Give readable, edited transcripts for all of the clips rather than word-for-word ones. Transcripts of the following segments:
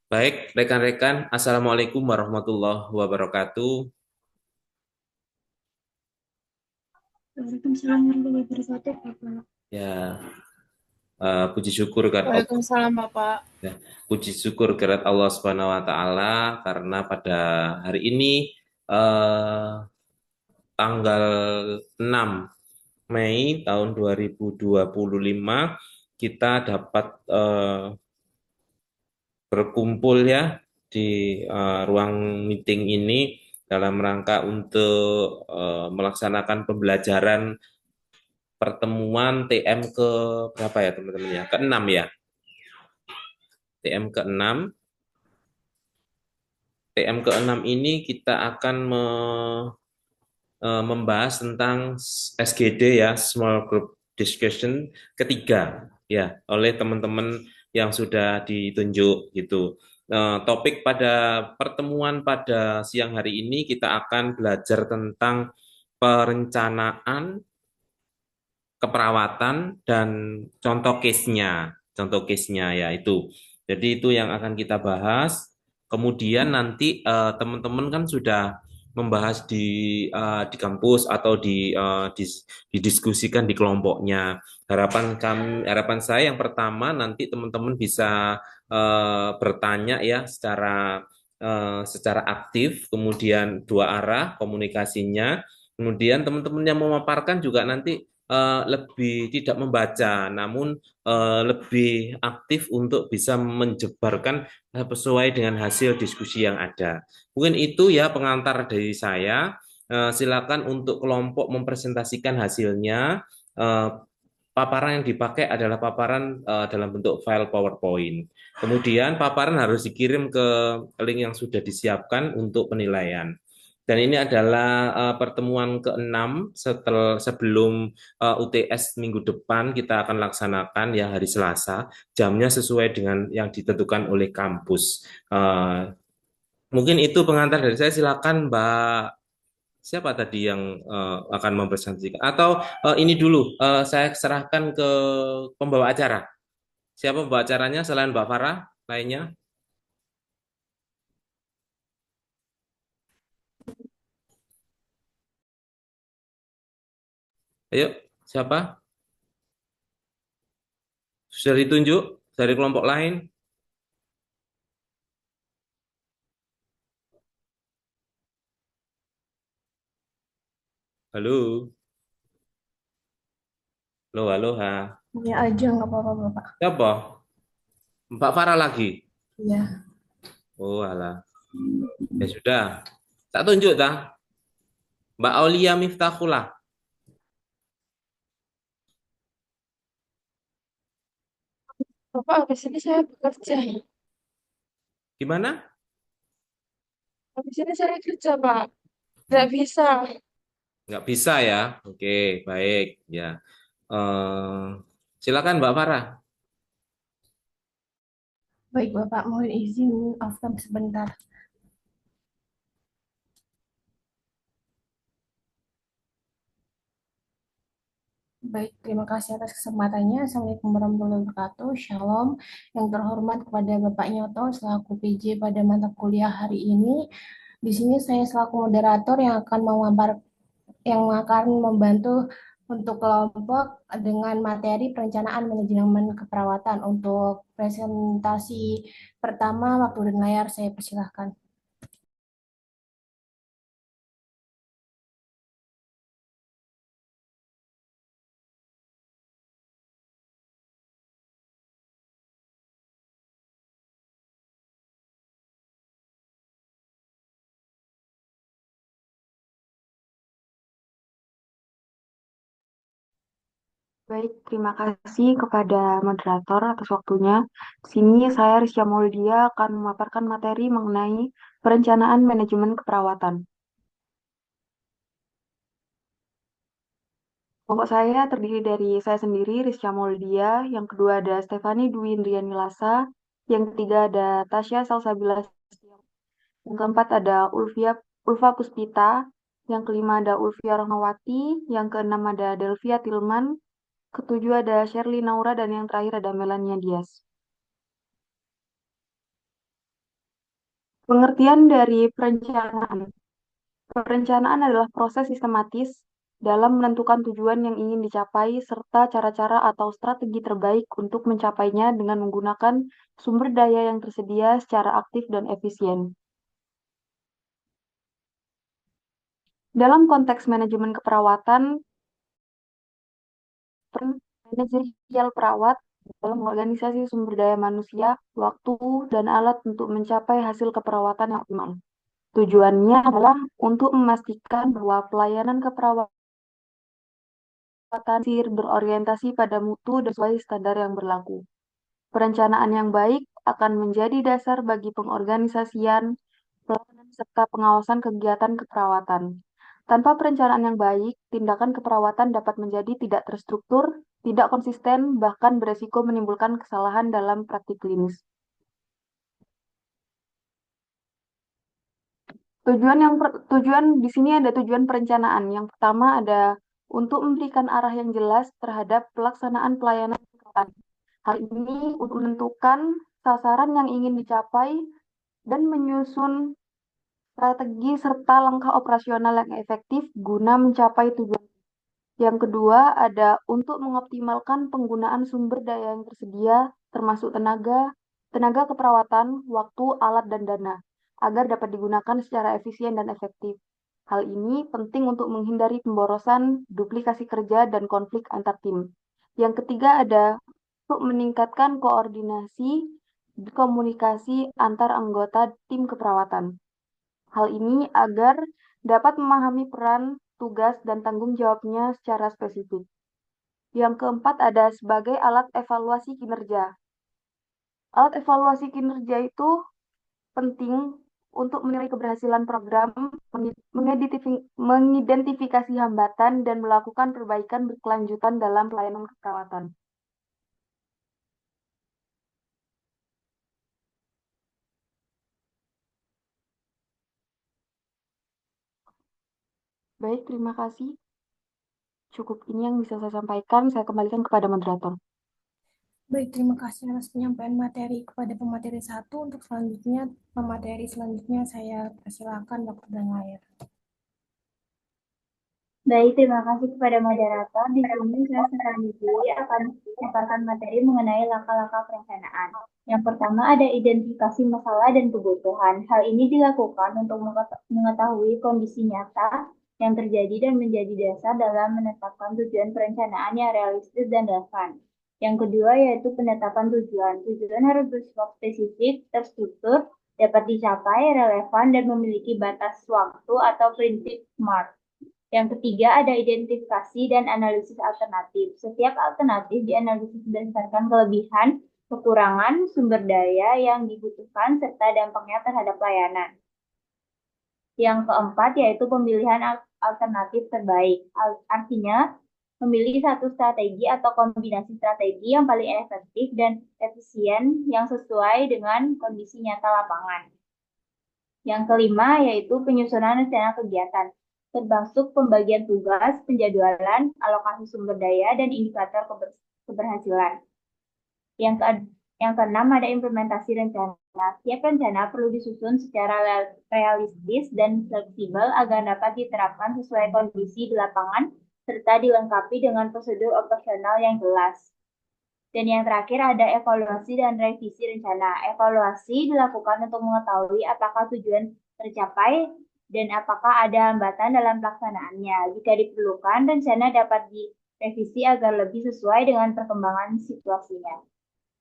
Baik, rekan-rekan, Assalamualaikum warahmatullahi wabarakatuh. Waalaikumsalam warahmatullahi wabarakatuh, Bapak. Ya, puji syukur kepada Allah, Waalaikumsalam, Bapak. ya. Puji syukur kepada Allah Subhanahu wa taala karena pada hari ini eh, tanggal 6 Mei tahun 2025 kita dapat berkumpul ya di ruang meeting ini dalam rangka untuk melaksanakan pembelajaran pertemuan TM ke berapa ya teman-teman ya? Keenam ya. TM keenam. TM keenam ini kita akan membahas tentang SGD ya, Small Group Discussion ketiga ya, oleh teman-teman yang sudah ditunjuk gitu. Topik pada pertemuan pada siang hari ini kita akan belajar tentang perencanaan keperawatan dan contoh case-nya ya itu. Jadi itu yang akan kita bahas. Kemudian nanti teman-teman kan sudah membahas di kampus atau didiskusikan di kelompoknya. Harapan saya yang pertama nanti teman-teman bisa bertanya ya secara aktif, kemudian dua arah komunikasinya. Kemudian teman-teman yang memaparkan juga nanti lebih tidak membaca, namun lebih aktif untuk bisa menjebarkan sesuai dengan hasil diskusi yang ada. Mungkin itu ya pengantar dari saya. Silakan untuk kelompok mempresentasikan hasilnya. Eh, Paparan yang dipakai adalah paparan dalam bentuk file PowerPoint. Kemudian paparan harus dikirim ke link yang sudah disiapkan untuk penilaian. Dan ini adalah pertemuan keenam setelah sebelum UTS minggu depan kita akan laksanakan ya hari Selasa. Jamnya sesuai dengan yang ditentukan oleh kampus. Mungkin itu pengantar dari saya. Silakan Mbak. Siapa tadi yang akan mempresentasikan? Atau ini dulu saya serahkan ke pembawa acara. Siapa pembawa acaranya selain Mbak Farah? Lainnya? Ayo, siapa? Sudah ditunjuk dari kelompok lain? Halo, halo, halo, ha. Ini aja nggak apa-apa, Bapak. Siapa? Mbak Farah lagi? Iya. Oh, alah. Ya sudah. Tak tunjuk, tak? Mbak Aulia Miftahullah. Bapak, habis ini saya bekerja. Gimana? Habis ini saya kerja, Pak. Nggak bisa. Nggak bisa ya? Oke, baik. Ya. Eh, Silakan Mbak Farah. Baik, Bapak. Mohon izin off cam sebentar. Baik, terima kasih atas kesempatannya. Assalamualaikum warahmatullahi wabarakatuh. Shalom. Yang terhormat kepada Bapak Nyoto selaku PJ pada mata kuliah hari ini. Di sini saya selaku moderator yang akan membantu untuk kelompok dengan materi perencanaan manajemen keperawatan. Untuk presentasi pertama, waktu dan layar saya persilahkan. Baik, terima kasih kepada moderator atas waktunya. Di sini saya Rizya Maulidia akan memaparkan materi mengenai perencanaan manajemen keperawatan. Kelompok saya terdiri dari saya sendiri, Rizya Maulidia, yang kedua ada Stefani Dwi Indriani Lasa, yang ketiga ada Tasya Salsabila, yang keempat ada Ulfa Puspita, yang kelima ada Ulfia Rohmawati, yang keenam ada Delvia Tilman, ketujuh ada Shirley Naura, dan yang terakhir ada Melania Diaz. Pengertian dari perencanaan. Perencanaan adalah proses sistematis dalam menentukan tujuan yang ingin dicapai serta cara-cara atau strategi terbaik untuk mencapainya dengan menggunakan sumber daya yang tersedia secara aktif dan efisien. Dalam konteks manajemen keperawatan, peran manajerial perawat dalam organisasi sumber daya manusia, waktu, dan alat untuk mencapai hasil keperawatan yang optimal. Tujuannya adalah untuk memastikan bahwa pelayanan keperawatan berorientasi pada mutu dan sesuai standar yang berlaku. Perencanaan yang baik akan menjadi dasar bagi pengorganisasian, pelayanan, serta pengawasan kegiatan keperawatan. Tanpa perencanaan yang baik, tindakan keperawatan dapat menjadi tidak terstruktur, tidak konsisten, bahkan beresiko menimbulkan kesalahan dalam praktik klinis. Tujuan di sini ada tujuan perencanaan. Yang pertama ada untuk memberikan arah yang jelas terhadap pelaksanaan pelayanan kesehatan. Hal ini untuk menentukan sasaran yang ingin dicapai dan menyusun strategi serta langkah operasional yang efektif guna mencapai tujuan. Yang kedua ada untuk mengoptimalkan penggunaan sumber daya yang tersedia, termasuk tenaga keperawatan, waktu, alat, dan dana, agar dapat digunakan secara efisien dan efektif. Hal ini penting untuk menghindari pemborosan, duplikasi kerja, dan konflik antar tim. Yang ketiga ada untuk meningkatkan koordinasi komunikasi antar anggota tim keperawatan. Hal ini agar dapat memahami peran, tugas, dan tanggung jawabnya secara spesifik. Yang keempat ada sebagai alat evaluasi kinerja. Alat evaluasi kinerja itu penting untuk menilai keberhasilan program, mengidentifikasi hambatan, dan melakukan perbaikan berkelanjutan dalam pelayanan keperawatan. Baik, terima kasih. Cukup ini yang bisa saya sampaikan. Saya kembalikan kepada moderator. Baik, terima kasih atas penyampaian materi kepada pemateri satu. Untuk selanjutnya, pemateri selanjutnya saya persilakan Dr. Danlair. Baik, terima kasih kepada moderator. Di sini saya selanjutnya akan memaparkan materi mengenai langkah-langkah perencanaan. Yang pertama ada identifikasi masalah dan kebutuhan. Hal ini dilakukan untuk mengetahui kondisi nyata yang terjadi dan menjadi dasar dalam menetapkan tujuan perencanaan yang realistis dan relevan. Yang kedua yaitu penetapan tujuan. Tujuan harus bersifat spesifik, terstruktur, dapat dicapai, relevan, dan memiliki batas waktu atau prinsip SMART. Yang ketiga ada identifikasi dan analisis alternatif. Setiap alternatif dianalisis berdasarkan kelebihan, kekurangan, sumber daya yang dibutuhkan, serta dampaknya terhadap layanan. Yang keempat yaitu pemilihan alternatif terbaik. Artinya, memilih satu strategi atau kombinasi strategi yang paling efektif dan efisien yang sesuai dengan kondisi nyata lapangan. Yang kelima yaitu penyusunan rencana kegiatan, termasuk pembagian tugas, penjadwalan, alokasi sumber daya, dan indikator keberhasilan. Yang keenam ada implementasi rencana. Setiap rencana perlu disusun secara realistis dan fleksibel agar dapat diterapkan sesuai kondisi di lapangan serta dilengkapi dengan prosedur operasional yang jelas. Dan yang terakhir ada evaluasi dan revisi rencana. Evaluasi dilakukan untuk mengetahui apakah tujuan tercapai dan apakah ada hambatan dalam pelaksanaannya. Jika diperlukan, rencana dapat direvisi agar lebih sesuai dengan perkembangan situasinya.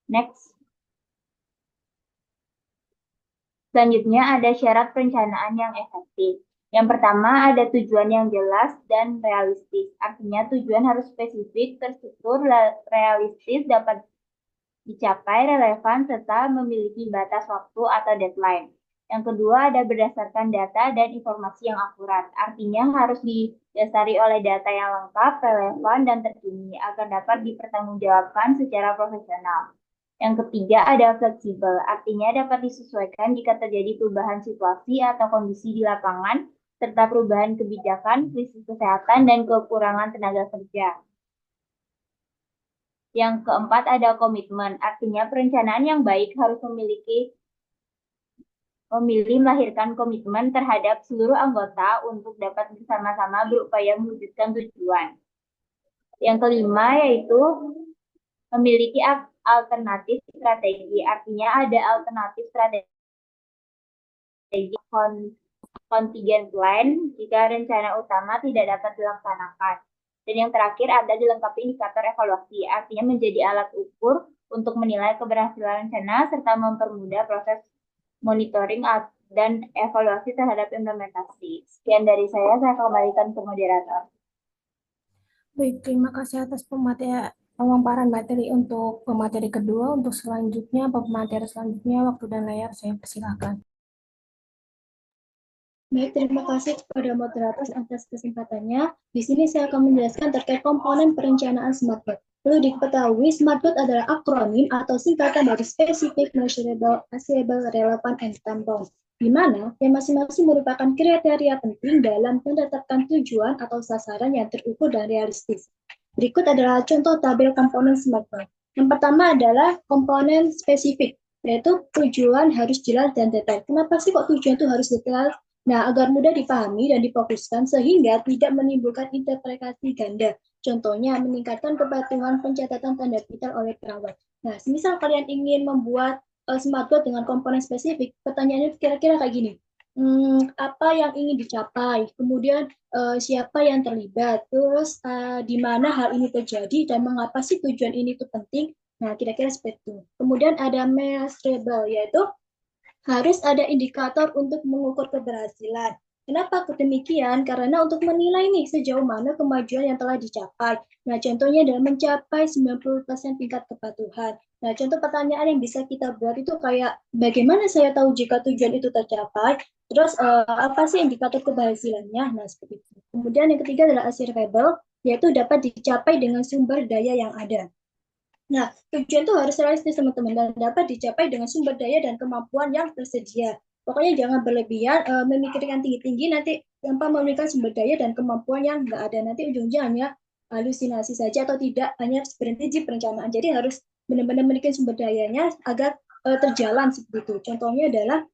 Next. Selanjutnya ada syarat perencanaan yang efektif. Yang pertama ada tujuan yang jelas dan realistis. Artinya tujuan harus spesifik, terstruktur, realistis, dapat dicapai, relevan, serta memiliki batas waktu atau deadline. Yang kedua ada berdasarkan data dan informasi yang akurat. Artinya harus didasari oleh data yang lengkap, relevan, dan terkini agar dapat dipertanggungjawabkan secara profesional. Yang ketiga ada fleksibel, artinya dapat disesuaikan jika terjadi perubahan situasi atau kondisi di lapangan, serta perubahan kebijakan, krisis kesehatan, dan kekurangan tenaga kerja. Yang keempat ada komitmen, artinya perencanaan yang baik harus memiliki memilih melahirkan komitmen terhadap seluruh anggota untuk dapat bersama-sama berupaya mewujudkan tujuan. Yang kelima yaitu memiliki alternatif strategi. Artinya ada alternatif strategi contingent plan jika rencana utama tidak dapat dilaksanakan. Dan yang terakhir ada dilengkapi indikator evaluasi, artinya menjadi alat ukur untuk menilai keberhasilan rencana serta mempermudah proses monitoring dan evaluasi terhadap implementasi. Sekian dari saya kembalikan ke moderator. Baik, terima kasih atas pemaparan materi untuk pemateri kedua. Untuk selanjutnya, pemateri selanjutnya, waktu dan layar saya persilakan. Baik, terima kasih kepada moderator atas kesempatannya. Di sini saya akan menjelaskan terkait komponen perencanaan Smart Goal. Perlu diketahui, Smart Goal adalah akronim atau singkatan dari Specific, Measurable, Achievable, Relevant, and Time-bound, di mana yang masing-masing merupakan kriteria penting dalam menetapkan tujuan atau sasaran yang terukur dan realistis. Berikut adalah contoh tabel komponen Smart Goal. Yang pertama adalah komponen spesifik, yaitu tujuan harus jelas dan detail. Kenapa sih kok tujuan itu harus detail? Nah, agar mudah dipahami dan difokuskan sehingga tidak menimbulkan interpretasi ganda. Contohnya, meningkatkan kepatuhan pencatatan tanda vital oleh perawat. Nah, semisal kalian ingin membuat smart goal dengan komponen spesifik, pertanyaannya kira-kira kayak gini. Apa yang ingin dicapai? Kemudian siapa yang terlibat? Terus di mana hal ini terjadi dan mengapa sih tujuan ini itu penting? Nah, kira-kira seperti itu. Kemudian ada measurable, yaitu harus ada indikator untuk mengukur keberhasilan. Kenapa demikian? Karena untuk menilai nih sejauh mana kemajuan yang telah dicapai. Nah, contohnya adalah mencapai 90% tingkat kepatuhan. Nah, contoh pertanyaan yang bisa kita buat itu kayak, bagaimana saya tahu jika tujuan itu tercapai? Terus, apa sih indikator keberhasilannya? Nah, seperti itu. Kemudian yang ketiga adalah achievable, yaitu dapat dicapai dengan sumber daya yang ada. Nah, tujuan itu harus realistis teman-teman dan dapat dicapai dengan sumber daya dan kemampuan yang tersedia. Pokoknya jangan berlebihan memikirkan tinggi-tinggi nanti tanpa memiliki sumber daya dan kemampuan yang nggak ada. Nanti ujungnya hanya halusinasi saja atau tidak hanya berhenti di perencanaan. Jadi harus benar-benar memiliki sumber dayanya agar terjalan seperti itu. Contohnya adalah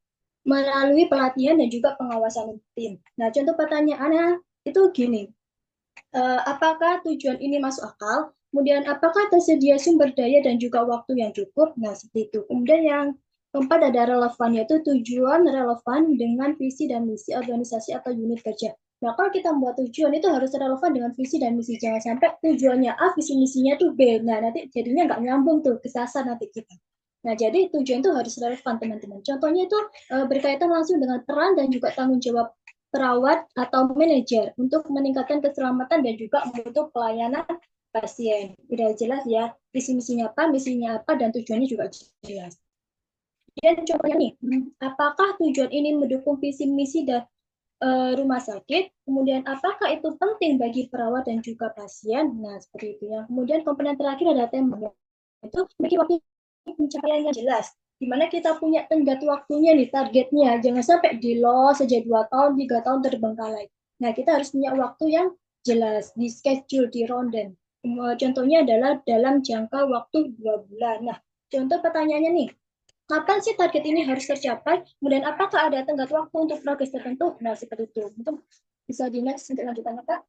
melalui pelatihan dan juga pengawasan tim. Nah, contoh pertanyaannya itu gini, apakah tujuan ini masuk akal? Kemudian apakah tersedia sumber daya dan juga waktu yang cukup? Nah, seperti itu. Kemudian yang keempat ada relevan, yaitu tujuan relevan dengan visi dan misi organisasi atau unit kerja. Nah, kalau kita membuat tujuan itu harus relevan dengan visi dan misi. Jangan sampai tujuannya A, visi misinya tuh B. Nah, nanti jadinya nggak nyambung tuh, kesasar nanti kita. Nah, jadi tujuan itu harus relevan, teman-teman. Contohnya itu berkaitan langsung dengan peran dan juga tanggung jawab perawat atau manajer untuk meningkatkan keselamatan dan juga untuk pelayanan pasien. Udah jelas ya, visi misinya apa, dan tujuannya juga jelas. Dan contohnya nih, apakah tujuan ini mendukung visi misi dan rumah sakit? Kemudian apakah itu penting bagi perawat dan juga pasien? Nah, seperti itu ya. Kemudian komponen terakhir ada tema. Itu memiliki waktu pencapaian yang jelas. Dimana kita punya tenggat waktunya nih, targetnya. Jangan sampai di loss saja 2 tahun, 3 tahun terbengkalai. Nah, kita harus punya waktu yang jelas, di schedule, di ronde. Contohnya adalah dalam jangka waktu 2 bulan. Nah, contoh pertanyaannya nih, kapan sih target ini harus tercapai? Kemudian apakah ada tenggat waktu untuk progres tertentu? Nah, seperti itu. Untuk bisa di next untuk lanjutannya, Kak.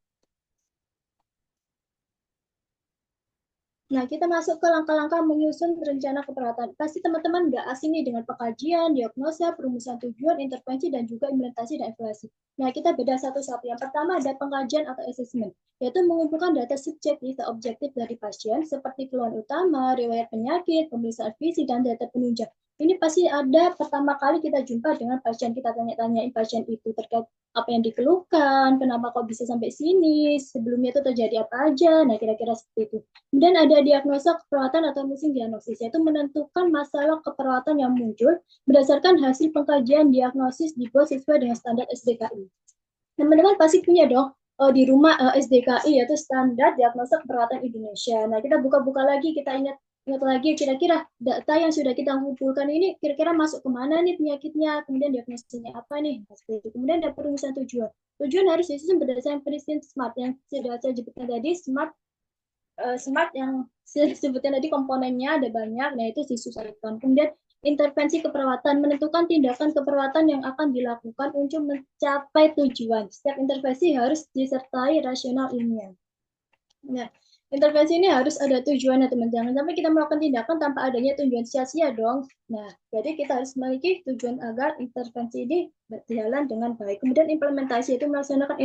Nah, kita masuk ke langkah-langkah menyusun rencana keperawatan. Pasti teman-teman nggak asing nih dengan pengkajian, diagnosa, perumusan tujuan, intervensi, dan juga implementasi dan evaluasi. Nah, kita beda satu-satu. Yang pertama ada pengkajian atau assessment, yaitu mengumpulkan data subjektif dan objektif dari pasien, seperti keluhan utama, riwayat penyakit, pemeriksaan fisik, dan data penunjang. Ini pasti ada pertama kali kita jumpa dengan pasien, kita tanya-tanyain pasien itu terkait apa yang dikeluhkan, kenapa kok bisa sampai sini, sebelumnya itu terjadi apa aja, nah kira-kira seperti itu. Kemudian ada diagnosa keperawatan atau missing diagnosis, yaitu menentukan masalah keperawatan yang muncul berdasarkan hasil pengkajian diagnosis dibuat sesuai dengan standar SDKI. Teman-teman pasti punya dong di rumah SDKI, yaitu standar diagnosa keperawatan Indonesia. Nah, kita buka-buka lagi, kita ingat lagi kira-kira data yang sudah kita kumpulkan ini kira-kira masuk kemana nih penyakitnya, kemudian diagnosisnya apa nih, seperti itu. Kemudian ada perumusan tujuan. Tujuan harus disusun berdasarkan prinsip SMART yang sudah saya sebutkan tadi. SMART yang sebutkan tadi komponennya ada banyak, nah itu disusunkan. Kemudian intervensi keperawatan, menentukan tindakan keperawatan yang akan dilakukan untuk mencapai tujuan. Setiap intervensi harus disertai rasional ilmiah. Nah, intervensi ini harus ada tujuannya, teman. Jangan sampai kita melakukan tindakan tanpa adanya tujuan, sia-sia dong. Nah, jadi kita harus memiliki tujuan agar intervensi ini berjalan dengan baik. Kemudian implementasi itu melaksanakan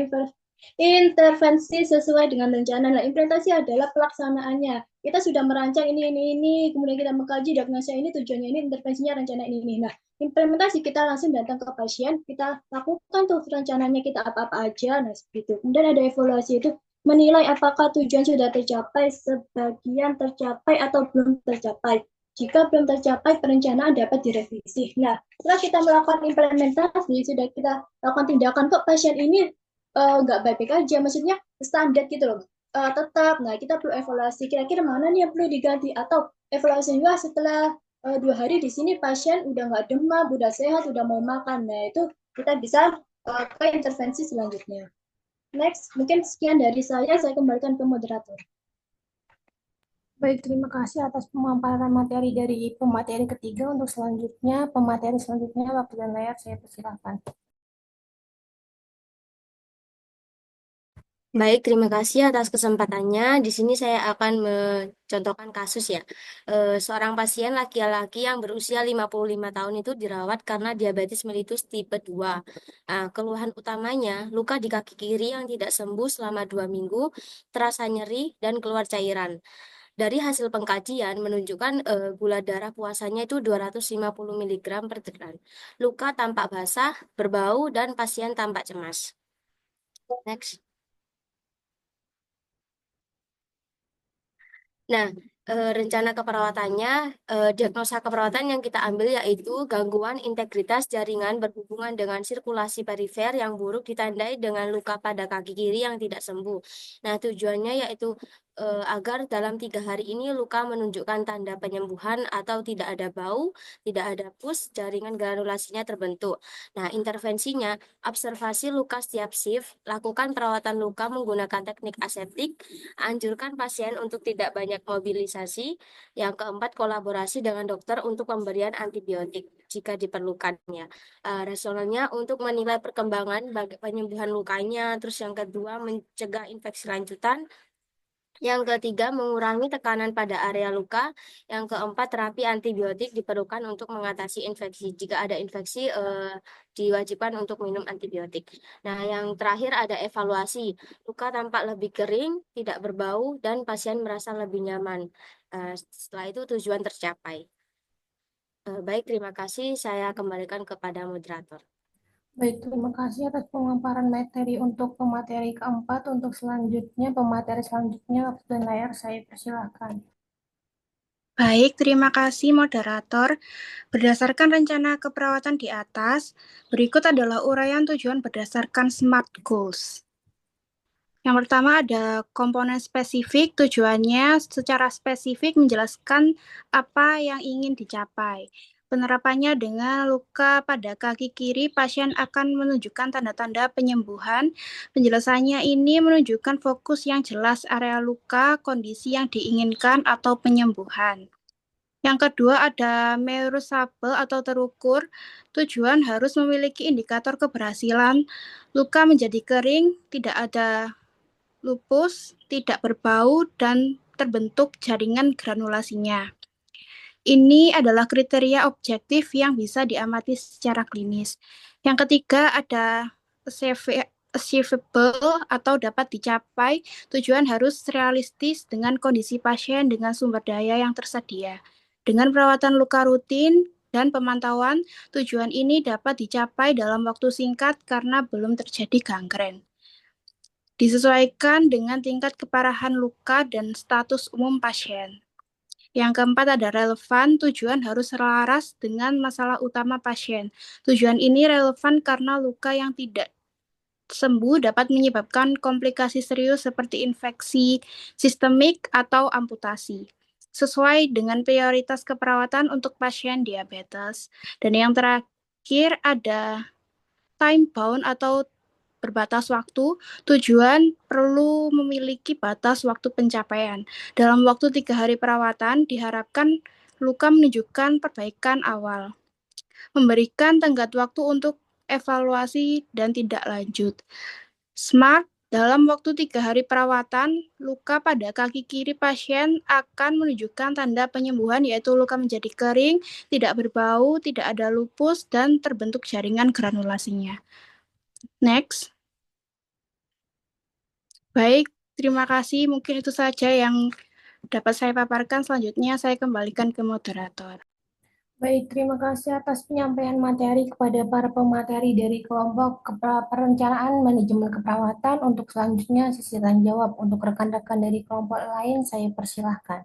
intervensi sesuai dengan rencana. Nah, implementasi adalah pelaksanaannya. Kita sudah merancang ini, kemudian kita mengkaji diagnosa ini, tujuannya ini, intervensinya, rencana ini. Nah, implementasi kita langsung datang ke pasien, kita lakukan tuh rencananya kita apa-apa aja. Nah, seperti itu. Kemudian ada evaluasi itu menilai apakah tujuan sudah tercapai, sebagian tercapai atau belum tercapai. Jika belum tercapai, perencanaan dapat direvisi. Nah, setelah kita melakukan implementasi, sudah kita lakukan tindakan, kok pasien ini nggak baik-baik aja, maksudnya standar gitu loh. Tetap, nah kita perlu evaluasi, kira-kira mana nih yang perlu diganti, atau evaluasi juga setelah 2 hari di sini pasien udah nggak demam, udah sehat, udah mau makan. Nah, itu kita bisa ke intervensi selanjutnya. Next, mungkin sekian dari saya kembalikan ke moderator. Baik, terima kasih atas pemaparan materi dari pemateri ketiga. Untuk selanjutnya, pemateri selanjutnya, waktu dan layar saya persilakan. Baik, terima kasih atas kesempatannya. Di sini saya akan mencontohkan kasus ya. Seorang pasien laki-laki yang berusia 55 tahun itu dirawat karena diabetes mellitus tipe 2. Keluhan utamanya, luka di kaki kiri yang tidak sembuh selama 2 minggu, terasa nyeri, dan keluar cairan. Dari hasil pengkajian menunjukkan gula darah puasanya itu 250 mg per degram. Luka tampak basah, berbau, dan pasien tampak cemas. Next. Nah, rencana keperawatannya, diagnosa keperawatan yang kita ambil yaitu gangguan integritas jaringan berhubungan dengan sirkulasi perifer yang buruk ditandai dengan luka pada kaki kiri yang tidak sembuh. Nah, tujuannya yaitu agar dalam 3 hari ini luka menunjukkan tanda penyembuhan atau tidak ada bau, tidak ada pus, jaringan granulasinya terbentuk. Nah, intervensinya, observasi luka setiap shift, lakukan perawatan luka menggunakan teknik aseptik, anjurkan pasien untuk tidak banyak mobilisasi. Yang keempat, kolaborasi dengan dokter untuk pemberian antibiotik jika diperlukannya. Rasionalnya untuk menilai perkembangan penyembuhan lukanya. Terus yang kedua, mencegah infeksi lanjutan. Yang ketiga, mengurangi tekanan pada area luka. Yang keempat, terapi antibiotik diperlukan untuk mengatasi infeksi. Jika ada infeksi, diwajibkan untuk minum antibiotik. Nah, yang terakhir ada evaluasi. Luka tampak lebih kering, tidak berbau, dan pasien merasa lebih nyaman. Setelah itu tujuan tercapai. Baik, terima kasih. Saya kembalikan kepada moderator. Baik, terima kasih atas pemaparan materi untuk pemateri keempat. Untuk selanjutnya, pemateri selanjutnya, waktu dan layar saya persilakan. Baik, terima kasih moderator. Berdasarkan rencana keperawatan di atas, berikut adalah uraian tujuan berdasarkan SMART Goals. Yang pertama ada komponen spesifik, tujuannya secara spesifik menjelaskan apa yang ingin dicapai. Penerapannya dengan luka pada kaki kiri, pasien akan menunjukkan tanda-tanda penyembuhan. Penjelasannya ini menunjukkan fokus yang jelas area luka, kondisi yang diinginkan, atau penyembuhan. Yang kedua ada measurable atau terukur. Tujuan harus memiliki indikator keberhasilan. Luka menjadi kering, tidak ada lupus, tidak berbau, dan terbentuk jaringan granulasinya. Ini adalah kriteria objektif yang bisa diamati secara klinis. Yang ketiga ada achievable atau dapat dicapai. Tujuan harus realistis dengan kondisi pasien dengan sumber daya yang tersedia. Dengan perawatan luka rutin dan pemantauan, tujuan ini dapat dicapai dalam waktu singkat karena belum terjadi gangren. Disesuaikan dengan tingkat keparahan luka dan status umum pasien. Yang keempat ada relevan, tujuan harus selaras dengan masalah utama pasien. Tujuan ini relevan karena luka yang tidak sembuh dapat menyebabkan komplikasi serius seperti infeksi sistemik atau amputasi. Sesuai dengan prioritas keperawatan untuk pasien diabetes. Dan yang terakhir ada time bound atau berbatas waktu. Tujuan perlu memiliki batas waktu pencapaian. Dalam waktu 3 hari perawatan diharapkan luka menunjukkan perbaikan awal. Memberikan tenggat waktu untuk evaluasi dan tindak lanjut. SMART, dalam waktu 3 hari perawatan, luka pada kaki kiri pasien akan menunjukkan tanda penyembuhan, yaitu luka menjadi kering, tidak berbau, tidak ada lupus, dan terbentuk jaringan granulasinya. Next. Baik, terima kasih. Mungkin itu saja yang dapat saya paparkan. Selanjutnya saya kembalikan ke moderator. Baik, terima kasih atas penyampaian materi kepada para pemateri dari kelompok perencanaan manajemen keperawatan. Untuk selanjutnya sesi tanya jawab. Untuk rekan-rekan dari kelompok lain, saya persilahkan.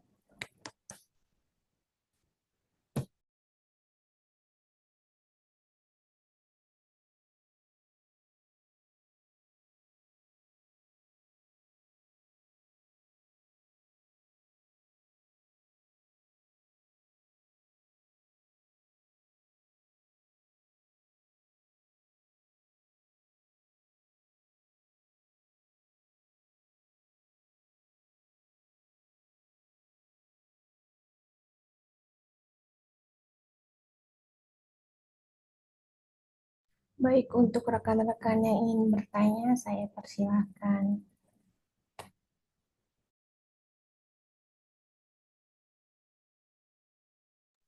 Baik, untuk rekan-rekan yang ingin bertanya, saya persilahkan.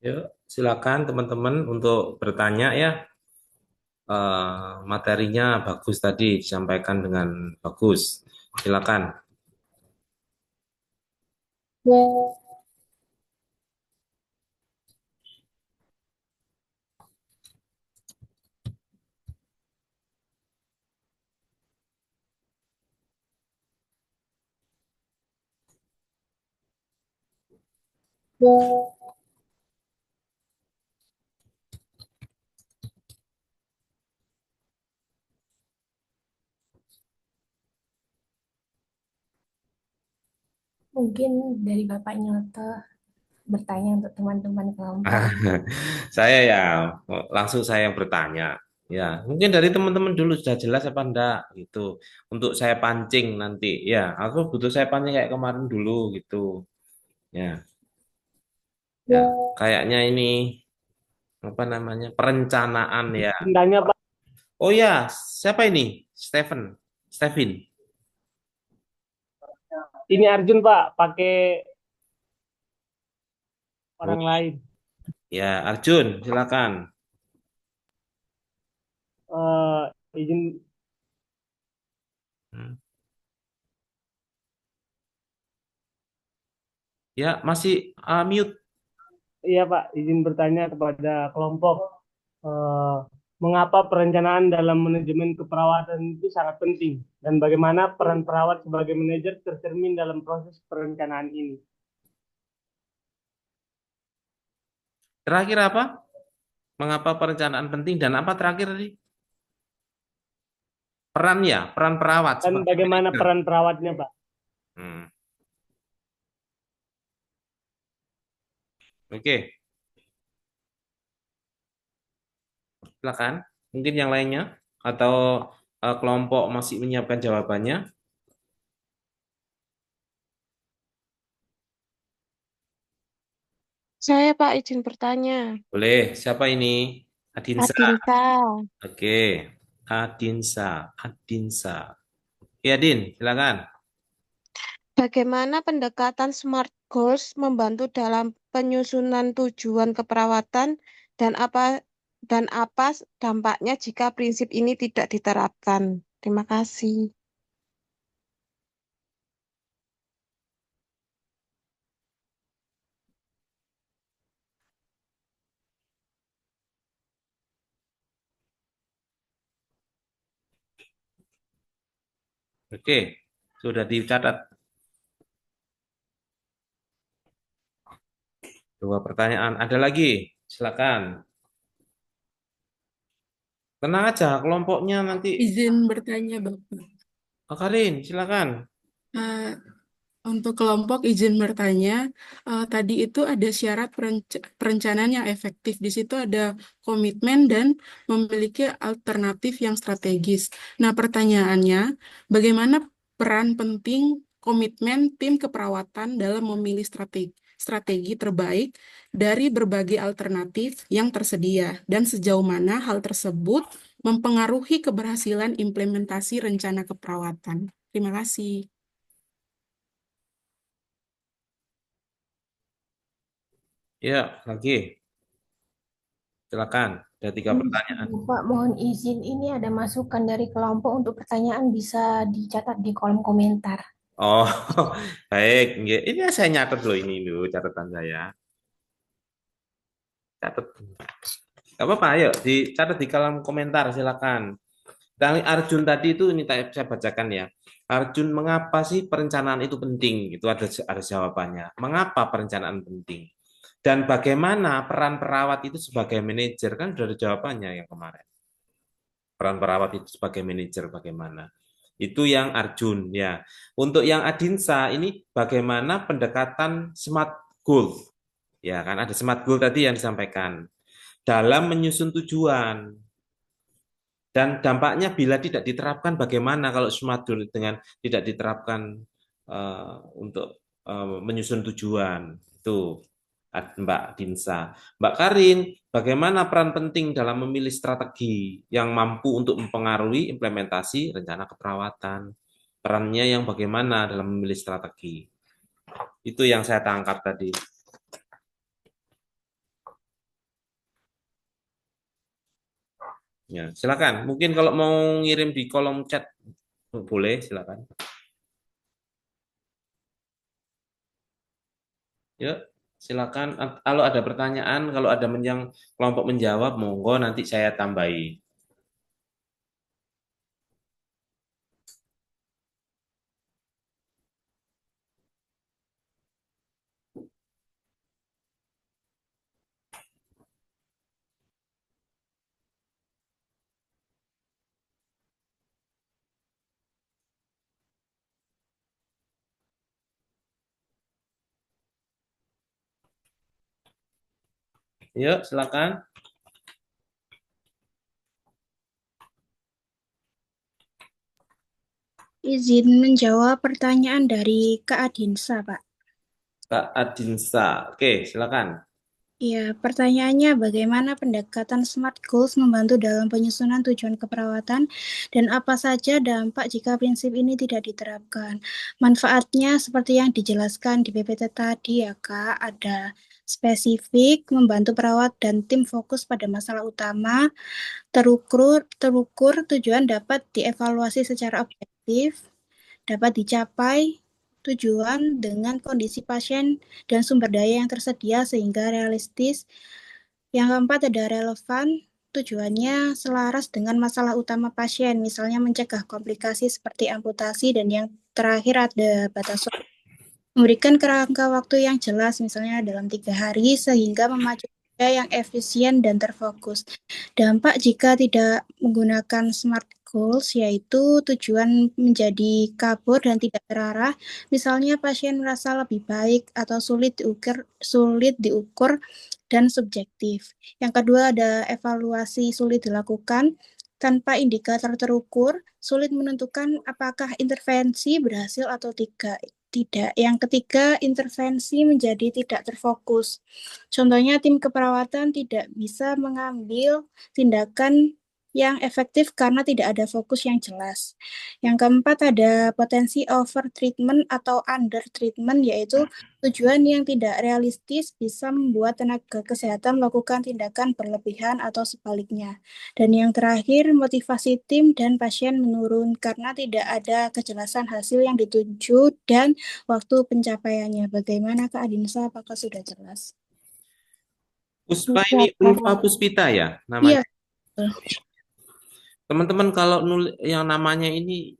Yuk, silakan teman-teman untuk bertanya ya. Materinya bagus tadi, disampaikan dengan bagus. Silakan. Mungkin dari Bapak Nyoto bertanya untuk teman-teman kelompok. Saya ya langsung saya yang bertanya. Ya, mungkin dari teman-teman dulu sudah jelas apa enggak gitu. Untuk saya pancing nanti. Ya, aku butuh saya pancing kayak kemarin dulu gitu. Ya, ya. Kayaknya ini apa namanya? Perencanaan ya. Tanya Pak, Oh ya, siapa ini? Stephen. ini Arjun Pak, pakai Oh, orang lain. ya, Arjun, silakan. Izin, Hmm. Ya, masih mute. iya Pak, izin bertanya kepada kelompok. Eh, Mengapa perencanaan dalam manajemen keperawatan itu sangat penting? Dan bagaimana peran perawat sebagai manajer tercermin dalam proses perencanaan ini? Terakhir apa? Mengapa perencanaan penting dan apa terakhir tadi? Peran ya, peran perawat Dan sebagai bagaimana manajer. peran perawatnya Pak? Hmm. Oke, silakan. Mungkin yang lainnya atau kelompok masih menyiapkan jawabannya. Saya Pak izin bertanya. Boleh. Siapa ini? Adinsa. Adinsa, Oke, Adinsa. Ya, Din, silakan. bagaimana pendekatan SMART Goals membantu dalam penyusunan tujuan keperawatan dan apa dampaknya jika prinsip ini tidak diterapkan? Terima kasih. Oke, sudah dicatat. Dua pertanyaan. Ada lagi? Silakan. Tenang aja, kelompoknya nanti. Izin bertanya, Bapak. Karin, silakan. Eh, untuk kelompok izin bertanya, tadi itu ada syarat perencanaan yang efektif. Di situ ada komitmen dan memiliki alternatif yang strategis. Nah, pertanyaannya, bagaimana peran penting komitmen tim keperawatan dalam memilih strategi terbaik dari berbagai alternatif yang tersedia dan sejauh mana hal tersebut mempengaruhi keberhasilan implementasi rencana keperawatan. Terima kasih. Ya, lagi. Silakan. Ada 3 pertanyaan. Bapak, mohon izin, ini ada masukan dari kelompok untuk pertanyaan bisa dicatat di kolom komentar. Oh, baik. Nggih. Ini saya nyatet loh ini loh catatan saya. Catat. Gak apa-apa, ayo dicatat di kolom komentar silakan. Dari Arjun tadi itu ini saya bacakan ya. Arjun, mengapa sih perencanaan itu penting? Itu ada jawabannya. Mengapa perencanaan penting? Dan bagaimana peran perawat itu sebagai manajer? Kan sudah ada jawabannya yang kemarin. Peran perawat itu sebagai manajer bagaimana? Itu yang Arjun ya. Untuk yang Adinsa ini bagaimana pendekatan smart goal? Ya kan ada smart goal tadi yang disampaikan dalam menyusun tujuan. Dan dampaknya bila tidak diterapkan bagaimana kalau smart goal dengan tidak diterapkan untuk menyusun tujuan. Itu Mbak Dinsa. Mbak Karin, bagaimana peran penting dalam memilih strategi yang mampu untuk mempengaruhi implementasi rencana keperawatan? Perannya yang bagaimana dalam memilih strategi? Itu yang saya tangkap tadi. Ya, silakan. Mungkin kalau mau ngirim di kolom chat boleh, silakan. Yuk, silakan. Kalau ada pertanyaan, kalau ada yang kelompok menjawab, monggo nanti saya tambahi. Yuk, silakan. Izin menjawab pertanyaan dari Kak Adinsa, Pak. Kak Adinsa. Oke, silakan. Ya, pertanyaannya bagaimana pendekatan SMART Goals membantu dalam penyusunan tujuan keperawatan dan apa saja dampak jika prinsip ini tidak diterapkan. Manfaatnya seperti yang dijelaskan di PPT tadi ya Kak, ada spesifik, membantu perawat dan tim fokus pada masalah utama, terukur tujuan dapat dievaluasi secara objektif, dapat dicapai tujuan dengan kondisi pasien dan sumber daya yang tersedia sehingga realistis. Yang keempat ada relevan, tujuannya selaras dengan masalah utama pasien, misalnya mencegah komplikasi seperti amputasi, dan yang terakhir ada batas waktu. Memberikan kerangka waktu yang jelas, misalnya dalam 3 hari, sehingga memacu yang efisien dan terfokus. Dampak jika tidak menggunakan SMART Goals, yaitu tujuan menjadi kabur dan tidak terarah. Misalnya pasien merasa lebih baik atau sulit diukur dan subjektif. Yang kedua ada evaluasi sulit dilakukan. Tanpa indikator terukur, sulit menentukan apakah intervensi berhasil atau tidak. Yang ketiga, intervensi menjadi tidak terfokus. Contohnya, tim keperawatan tidak bisa mengambil tindakan yang efektif karena tidak ada fokus yang jelas. Yang keempat ada potensi over treatment atau under treatment, yaitu tujuan yang tidak realistis bisa membuat tenaga kesehatan melakukan tindakan berlebihan atau sebaliknya. Dan yang terakhir, motivasi tim dan pasien menurun karena tidak ada kejelasan hasil yang dituju dan waktu pencapaiannya. Bagaimana Kak Adinsa, apakah sudah jelas? Puspa ini Ulfa Puspita ya namanya? Iya. Teman-teman kalau yang namanya ini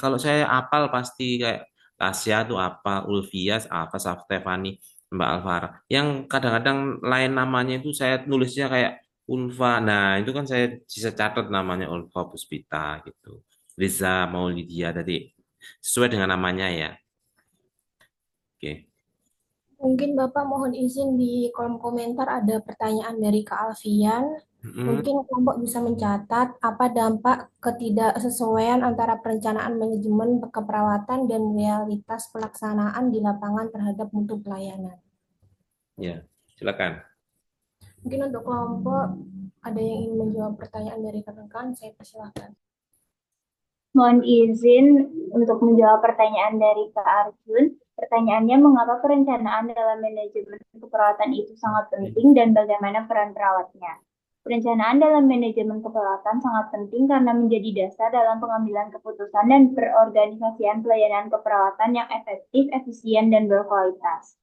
kalau saya apal pasti kayak Tasya tuh apa, Ulfias apa, Stefani, Mbak Alvara. Yang kadang-kadang lain namanya itu saya nulisnya kayak Ulfa. Nah, itu kan saya bisa catat namanya Ulfa Puspita gitu. Riza Maulidia tadi sesuai dengan namanya ya. Oke. Mungkin Bapak mohon izin di kolom komentar ada pertanyaan dari Kak Alfian. Mungkin kelompok bisa mencatat apa dampak ketidaksesuaian antara perencanaan manajemen keperawatan dan realitas pelaksanaan di lapangan terhadap mutu pelayanan. Ya, silakan. Mungkin untuk kelompok ada yang ingin menjawab pertanyaan dari rekan-rekan, saya persilahkan. Mohon izin untuk menjawab pertanyaan dari Kak Arjun. Pertanyaannya, mengapa perencanaan dalam manajemen keperawatan itu sangat penting dan bagaimana peran perawatnya? Perencanaan dalam manajemen keperawatan sangat penting karena menjadi dasar dalam pengambilan keputusan dan perorganisasian pelayanan keperawatan yang efektif, efisien, dan berkualitas.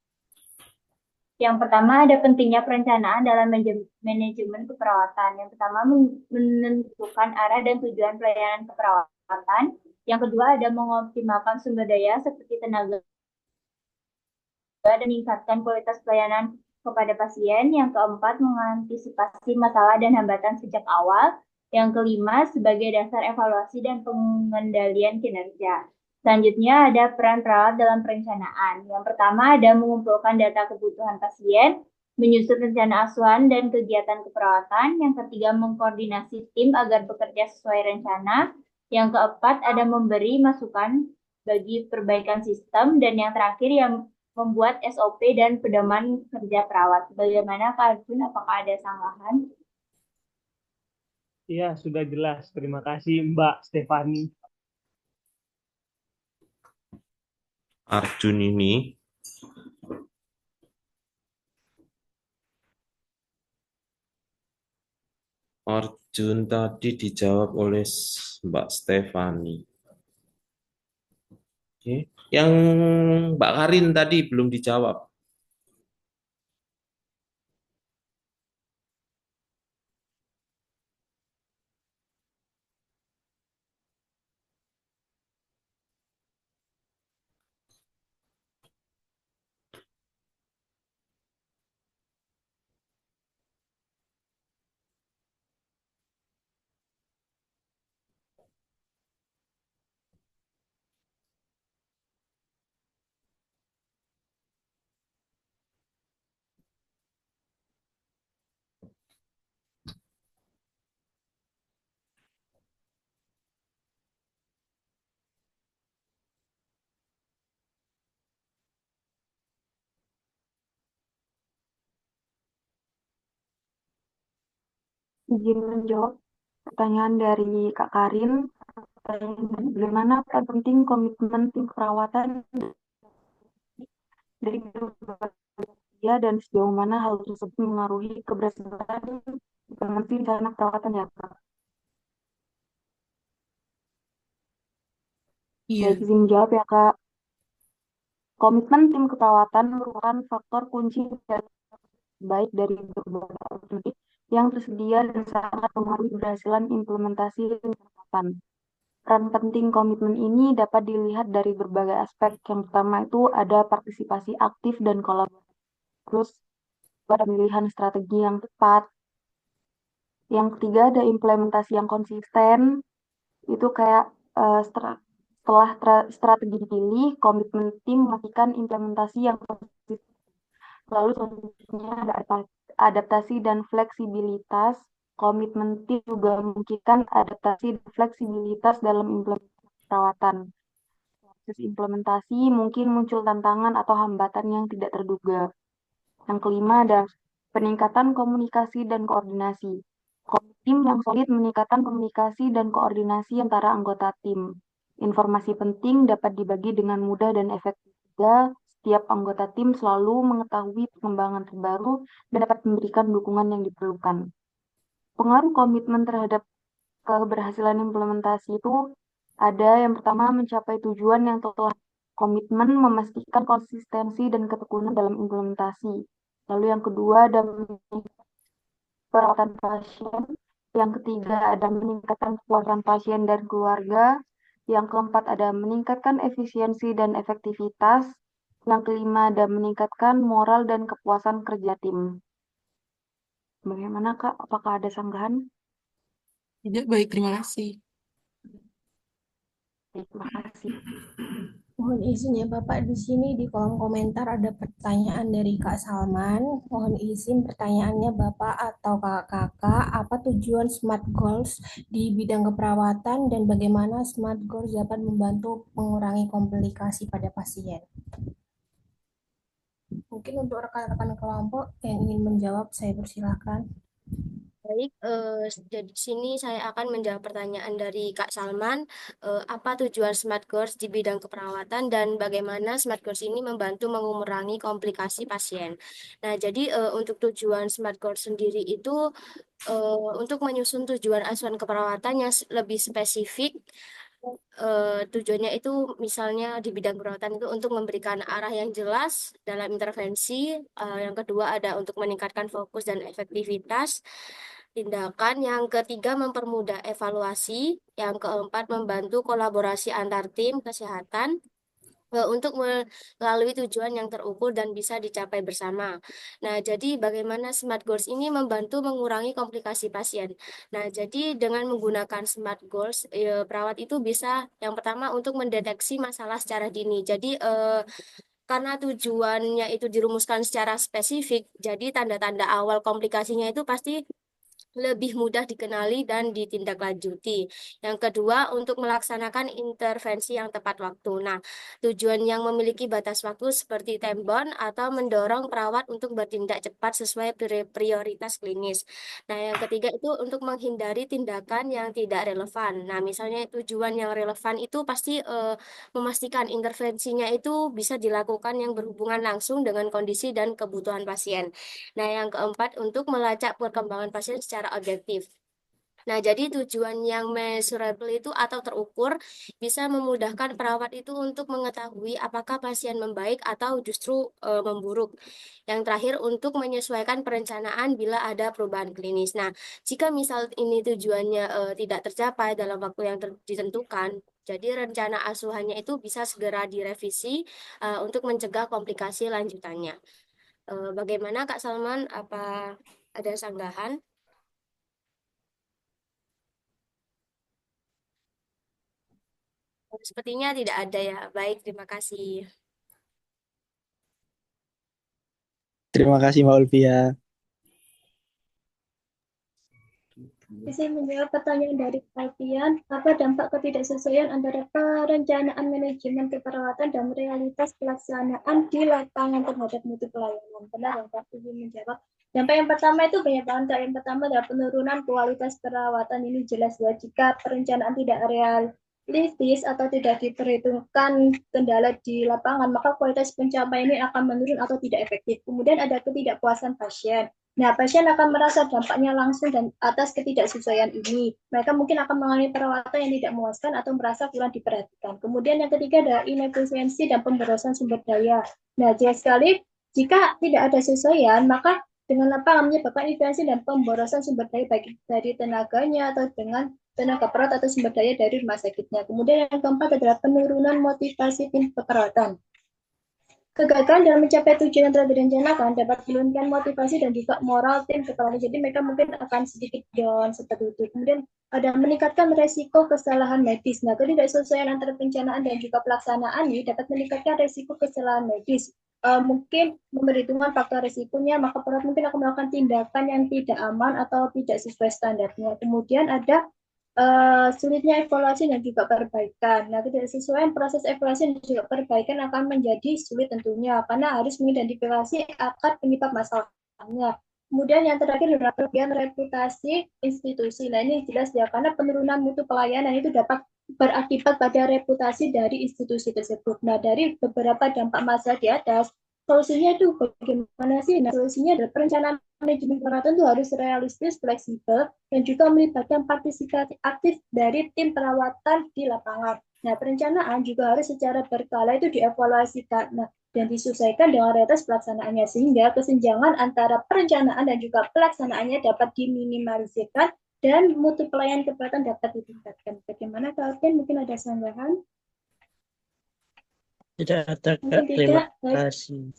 Yang pertama, ada pentingnya perencanaan dalam manajemen keperawatan. Yang pertama, menentukan arah dan tujuan pelayanan keperawatan. Yang kedua, ada mengoptimalkan sumber daya seperti tenaga dan meningkatkan kualitas pelayanan kepada pasien. Yang keempat, mengantisipasi masalah dan hambatan sejak awal. Yang kelima, sebagai dasar evaluasi dan pengendalian kinerja. Selanjutnya ada peran perawat dalam perencanaan. Yang pertama ada mengumpulkan data kebutuhan pasien, menyusun rencana asuhan dan kegiatan keperawatan. Yang ketiga mengkoordinasi tim agar bekerja sesuai rencana. Yang keempat ada memberi masukan bagi perbaikan sistem. Dan yang terakhir yang membuat SOP dan pedoman kerja perawat. Bagaimana Kak Arjun, apakah ada sanggahan? Iya, sudah jelas. Terima kasih Mbak Stefani. Arjun ini Arjun tadi dijawab oleh Mbak Stefani. Oke. Yang Mbak Karin tadi belum dijawab. Izin menjawab pertanyaan dari Kak Karin. Bagaimana peran penting komitmen tim perawatan dari berbagai dan sejauh mana hal tersebut mengaruhi keberhasilan implementasi rencana perawatan ya Kak? Iya, Baik, izin jawab ya Kak. Komitmen tim keperawatan merupakan faktor kunci baik dari berbagai alternatif yang tersedia dan sangat mempengaruhi keberhasilan implementasi perawatan. Peran penting komitmen ini dapat dilihat dari berbagai aspek. Yang pertama itu ada partisipasi aktif dan kolaborasi. Terus pada pemilihan strategi yang tepat. Yang ketiga ada implementasi yang konsisten. Itu kayak setelah strategi dipilih, komitmen tim melakukan implementasi yang konsisten. Lalu selanjutnya ada adaptasi dan fleksibilitas. Komitmen tim juga memungkinkan adaptasi dan fleksibilitas dalam implementasi perawatan. Proses implementasi mungkin muncul tantangan atau hambatan yang tidak terduga. Yang kelima ada peningkatan komunikasi dan koordinasi. Tim yang solid meningkatkan komunikasi dan koordinasi antara anggota tim. Informasi penting dapat dibagi dengan mudah dan efektif juga. Setiap anggota tim selalu mengetahui perkembangan terbaru dan dapat memberikan dukungan yang diperlukan. Pengaruh komitmen terhadap keberhasilan implementasi itu ada yang pertama mencapai tujuan yang telah komitmen memastikan konsistensi dan ketekunan dalam implementasi. Lalu yang kedua ada perawatan pasien. Yang ketiga ada meningkatkan kepuasan pasien dan keluarga. Yang keempat ada meningkatkan efisiensi dan efektivitas. Yang kelima ada meningkatkan moral dan kepuasan kerja tim. Bagaimana Kak? Apakah ada sanggahan? tidak baik, terima kasih. Terima kasih. Mohon izin ya Bapak, di sini di kolom komentar ada pertanyaan dari Kak Salman. Mohon izin pertanyaannya Bapak atau Kakak, apa tujuan SMART Goals di bidang keperawatan dan bagaimana SMART Goals dapat membantu mengurangi komplikasi pada pasien? Mungkin untuk rekan-rekan kelompok yang ingin menjawab, saya persilahkan. Baik, jadi sini saya akan menjawab pertanyaan dari Kak Salman. Apa tujuan Smart Course di bidang keperawatan dan bagaimana Smart Course ini membantu mengurangi komplikasi pasien. Nah, jadi untuk tujuan Smart Course sendiri itu untuk menyusun tujuan asuhan keperawatan yang lebih spesifik. Tujuannya itu misalnya di bidang perawatan itu untuk memberikan arah yang jelas dalam intervensi. Yang kedua ada untuk meningkatkan fokus dan efektivitas tindakan. Yang ketiga mempermudah evaluasi. Yang keempat membantu kolaborasi antar tim kesehatan untuk melalui tujuan yang terukur dan bisa dicapai bersama. Nah, jadi bagaimana Smart Goals ini membantu mengurangi komplikasi pasien. Nah, jadi dengan menggunakan Smart Goals, perawat itu bisa yang pertama untuk mendeteksi masalah secara dini. Jadi, karena tujuannya itu dirumuskan secara spesifik, jadi tanda-tanda awal komplikasinya itu pasti lebih mudah dikenali dan ditindaklanjuti. Yang kedua, untuk melaksanakan intervensi yang tepat waktu. Nah, tujuan yang memiliki batas waktu seperti tembon atau mendorong perawat untuk bertindak cepat sesuai prioritas klinis. Nah, yang ketiga itu untuk menghindari tindakan yang tidak relevan. Nah, misalnya tujuan yang relevan itu pasti memastikan intervensinya itu bisa dilakukan yang berhubungan langsung dengan kondisi dan kebutuhan pasien. Nah, yang keempat, untuk melacak perkembangan pasien secara objektif. Nah, jadi tujuan yang measurable itu atau terukur bisa memudahkan perawat itu untuk mengetahui apakah pasien membaik atau justru memburuk. Yang terakhir, untuk menyesuaikan perencanaan bila ada perubahan klinis. Nah, jika misal ini tujuannya tidak tercapai dalam waktu yang ditentukan, jadi rencana asuhannya itu bisa segera direvisi untuk mencegah komplikasi lanjutannya. Bagaimana Kak Salman? Apa ada sanggahan? Sepertinya tidak ada ya. Baik, terima kasih. Terima kasih Mbak Ulvia. Bisa menjawab pertanyaan dari Alfian, apa dampak ketidaksesuaian antara perencanaan manajemen keperawatan dan realitas pelaksanaan di lapangan terhadap mutu pelayanan? Benar ya, Pak? Izin menjawab. Dampak yang pertama itu banyak banget. Yang pertama adalah penurunan kualitas perawatan. Ini jelas ya, jika perencanaan tidak realistis atau tidak diperhitungkan kendala di lapangan, maka kualitas pencapaian ini akan menurun atau tidak efektif. Kemudian ada ketidakpuasan pasien. Nah, pasien akan merasa dampaknya langsung dan atas ketidaksesuaian ini. Mereka mungkin akan mengalami perawatan yang tidak memuaskan atau merasa kurang diperhatikan. Kemudian yang ketiga adalah inefisiensi dan pemborosan sumber daya. Nah, jelas sekali jika tidak ada sesuaian, maka dengan apa menyebabkan inefisiensi dan pemborosan sumber daya baik dari tenaganya atau dengan tenaga perawat atau sumber daya dari rumah sakitnya. Kemudian yang keempat adalah penurunan motivasi tim perawatan. Kegagalan dalam mencapai tujuan yang telah direncanakan dapat menurunkan motivasi dan juga moral tim kepala. Jadi mereka mungkin akan sedikit down seperti itu. Kemudian ada meningkatkan resiko kesalahan medis. Nah, ketidaksesuaian antara perencanaan dan juga pelaksanaan ini dapat meningkatkan resiko kesalahan medis. Mungkin memperhitungkan faktor resikonya, maka perawat mungkin akan melakukan tindakan yang tidak aman atau tidak sesuai standarnya. Kemudian ada sulitnya evaluasi dan juga perbaikan. Nah, ketidaksesuaian proses evaluasi dan juga perbaikan akan menjadi sulit tentunya karena harus mengidentifikasi akar penyebab masalahnya. Kemudian yang terakhir adalah kerugian reputasi institusi. Nah, ini jelas ya, karena penurunan mutu pelayanan itu dapat berakibat pada reputasi dari institusi tersebut. Nah, dari beberapa dampak masalah di atas, solusinya itu bagaimana sih? Nah, solusinya adalah perencanaan manajemen perawatan itu harus realistis, fleksibel, dan juga melibatkan partisipasi aktif dari tim perawatan di lapangan. Nah, perencanaan juga harus secara berkala itu dievaluasikan dan disesuaikan dengan realitas pelaksanaannya, sehingga kesenjangan antara perencanaan dan juga pelaksanaannya dapat diminimalisirkan dan mutu pelayanan kesehatan dapat ditingkatkan. Bagaimana kalian? Mungkin ada sanggahan? Tidak ada, Kak. Mungkin Terima tidak. kasih.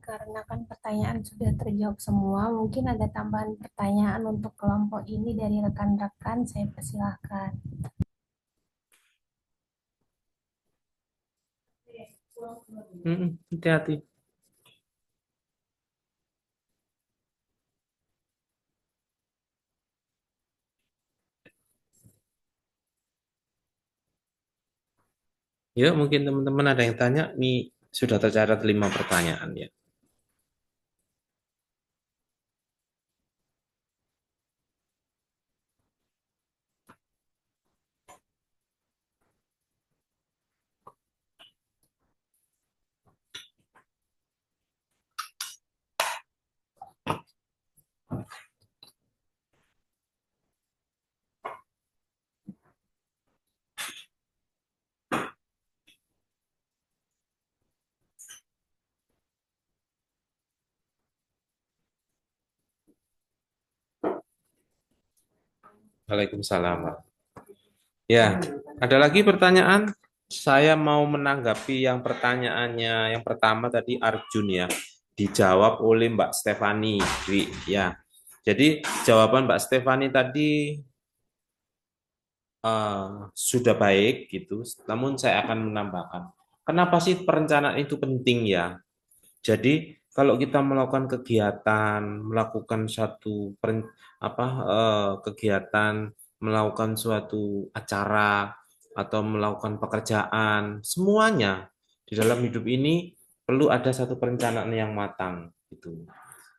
Karena kan pertanyaan sudah terjawab semua, mungkin ada tambahan pertanyaan untuk kelompok ini dari rekan-rekan, saya persilahkan. Hati-hati. Ya, mungkin teman-teman ada yang tanya, nih sudah tercatat 5 pertanyaan ya. Waalaikumsalam. Ya, ada lagi pertanyaan? Saya mau menanggapi yang pertanyaannya yang pertama tadi Arjun ya. Dijawab oleh Mbak Stefani, Dwi, ya. Jadi jawaban Mbak Stefani tadi sudah baik gitu. Namun saya akan menambahkan, kenapa sih perencanaan itu penting ya? Jadi kalau kita melakukan kegiatan, melakukan satu kegiatan, melakukan suatu acara atau melakukan pekerjaan, semuanya di dalam hidup ini perlu ada satu perencanaan yang matang gitu.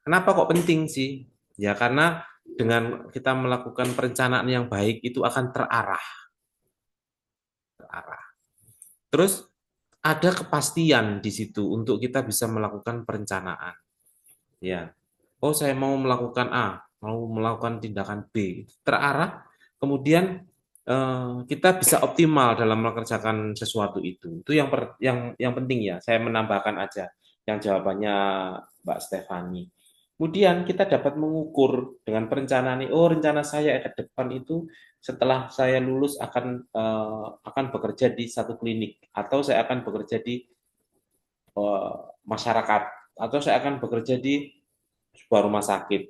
Kenapa kok penting sih? Ya karena dengan kita melakukan perencanaan yang baik itu akan terarah. Terus ada kepastian di situ untuk kita bisa melakukan perencanaan. Ya, oh saya mau melakukan A, mau melakukan tindakan B, terarah, kemudian kita bisa optimal dalam mengerjakan sesuatu itu. Itu yang penting ya. Saya menambahkan aja yang jawabannya Mbak Stefani. Kemudian kita dapat mengukur dengan perencanaan ini. Oh, rencana saya ke depan itu setelah saya lulus akan bekerja di satu klinik atau saya akan bekerja di eh, masyarakat atau saya akan bekerja di sebuah rumah sakit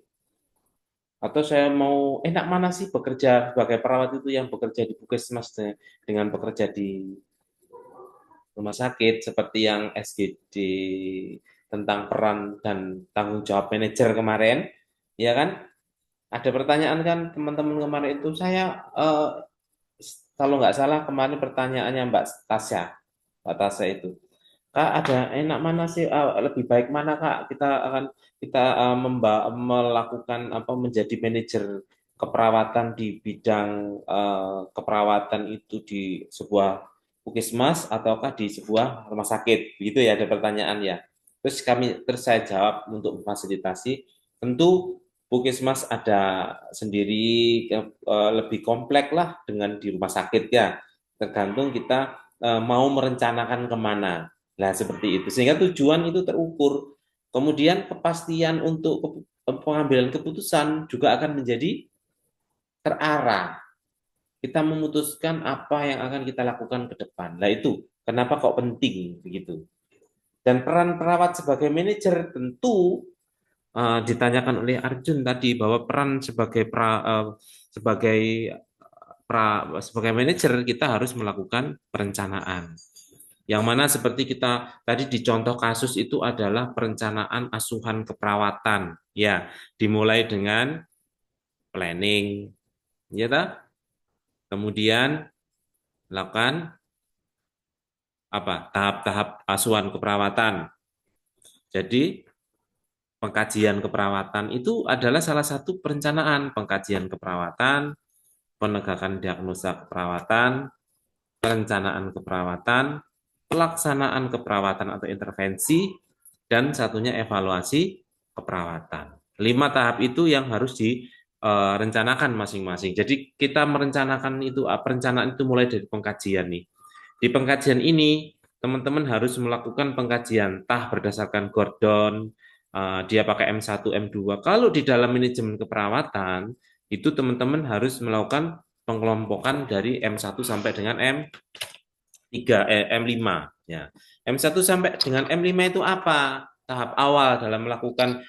atau saya mau enak mana sih bekerja sebagai perawat itu yang bekerja di puskesmas dengan bekerja di rumah sakit seperti yang SGD tentang peran dan tanggung jawab manajer kemarin, ya kan? Ada pertanyaan kan teman-teman kemarin itu saya kalau nggak salah kemarin pertanyaannya Mbak Tasya itu. Kak, ada enak mana sih lebih baik mana Kak kita melakukan apa menjadi manajer keperawatan di bidang keperawatan itu di sebuah puskesmas ataukah di sebuah rumah sakit begitu ya ada pertanyaan ya. Terus saya jawab untuk memfasilitasi tentu puskesmas ada sendiri lebih kompleks lah dengan di rumah sakit ya tergantung kita mau merencanakan kemana. Nah, seperti itu. Sehingga tujuan itu terukur. Kemudian kepastian untuk pengambilan keputusan juga akan menjadi terarah. Kita memutuskan apa yang akan kita lakukan ke depan. Nah, itu kenapa kok penting begitu. Dan peran perawat sebagai manajer tentu ditanyakan oleh Arjun tadi bahwa peran sebagai manajer kita harus melakukan perencanaan. Yang mana seperti kita tadi di contoh kasus itu adalah perencanaan asuhan keperawatan. Ya, dimulai dengan planning, ya tak? Kemudian lakukan apa? Tahap-tahap asuhan keperawatan. Jadi pengkajian keperawatan itu adalah salah satu perencanaan pengkajian keperawatan, penegakan diagnosa keperawatan, perencanaan keperawatan, pelaksanaan keperawatan atau intervensi, dan satunya evaluasi keperawatan. 5 tahap itu yang harus direncanakan masing-masing. Jadi kita merencanakan itu, perencanaan itu mulai dari pengkajian nih. Di pengkajian ini, teman-teman harus melakukan pengkajian berdasarkan Gordon, dia pakai M1, M2. Kalau di dalam manajemen keperawatan, itu teman-teman harus melakukan pengelompokan dari M1 sampai dengan M5 ya. M1 sampai dengan M5 itu apa? Tahap awal dalam melakukan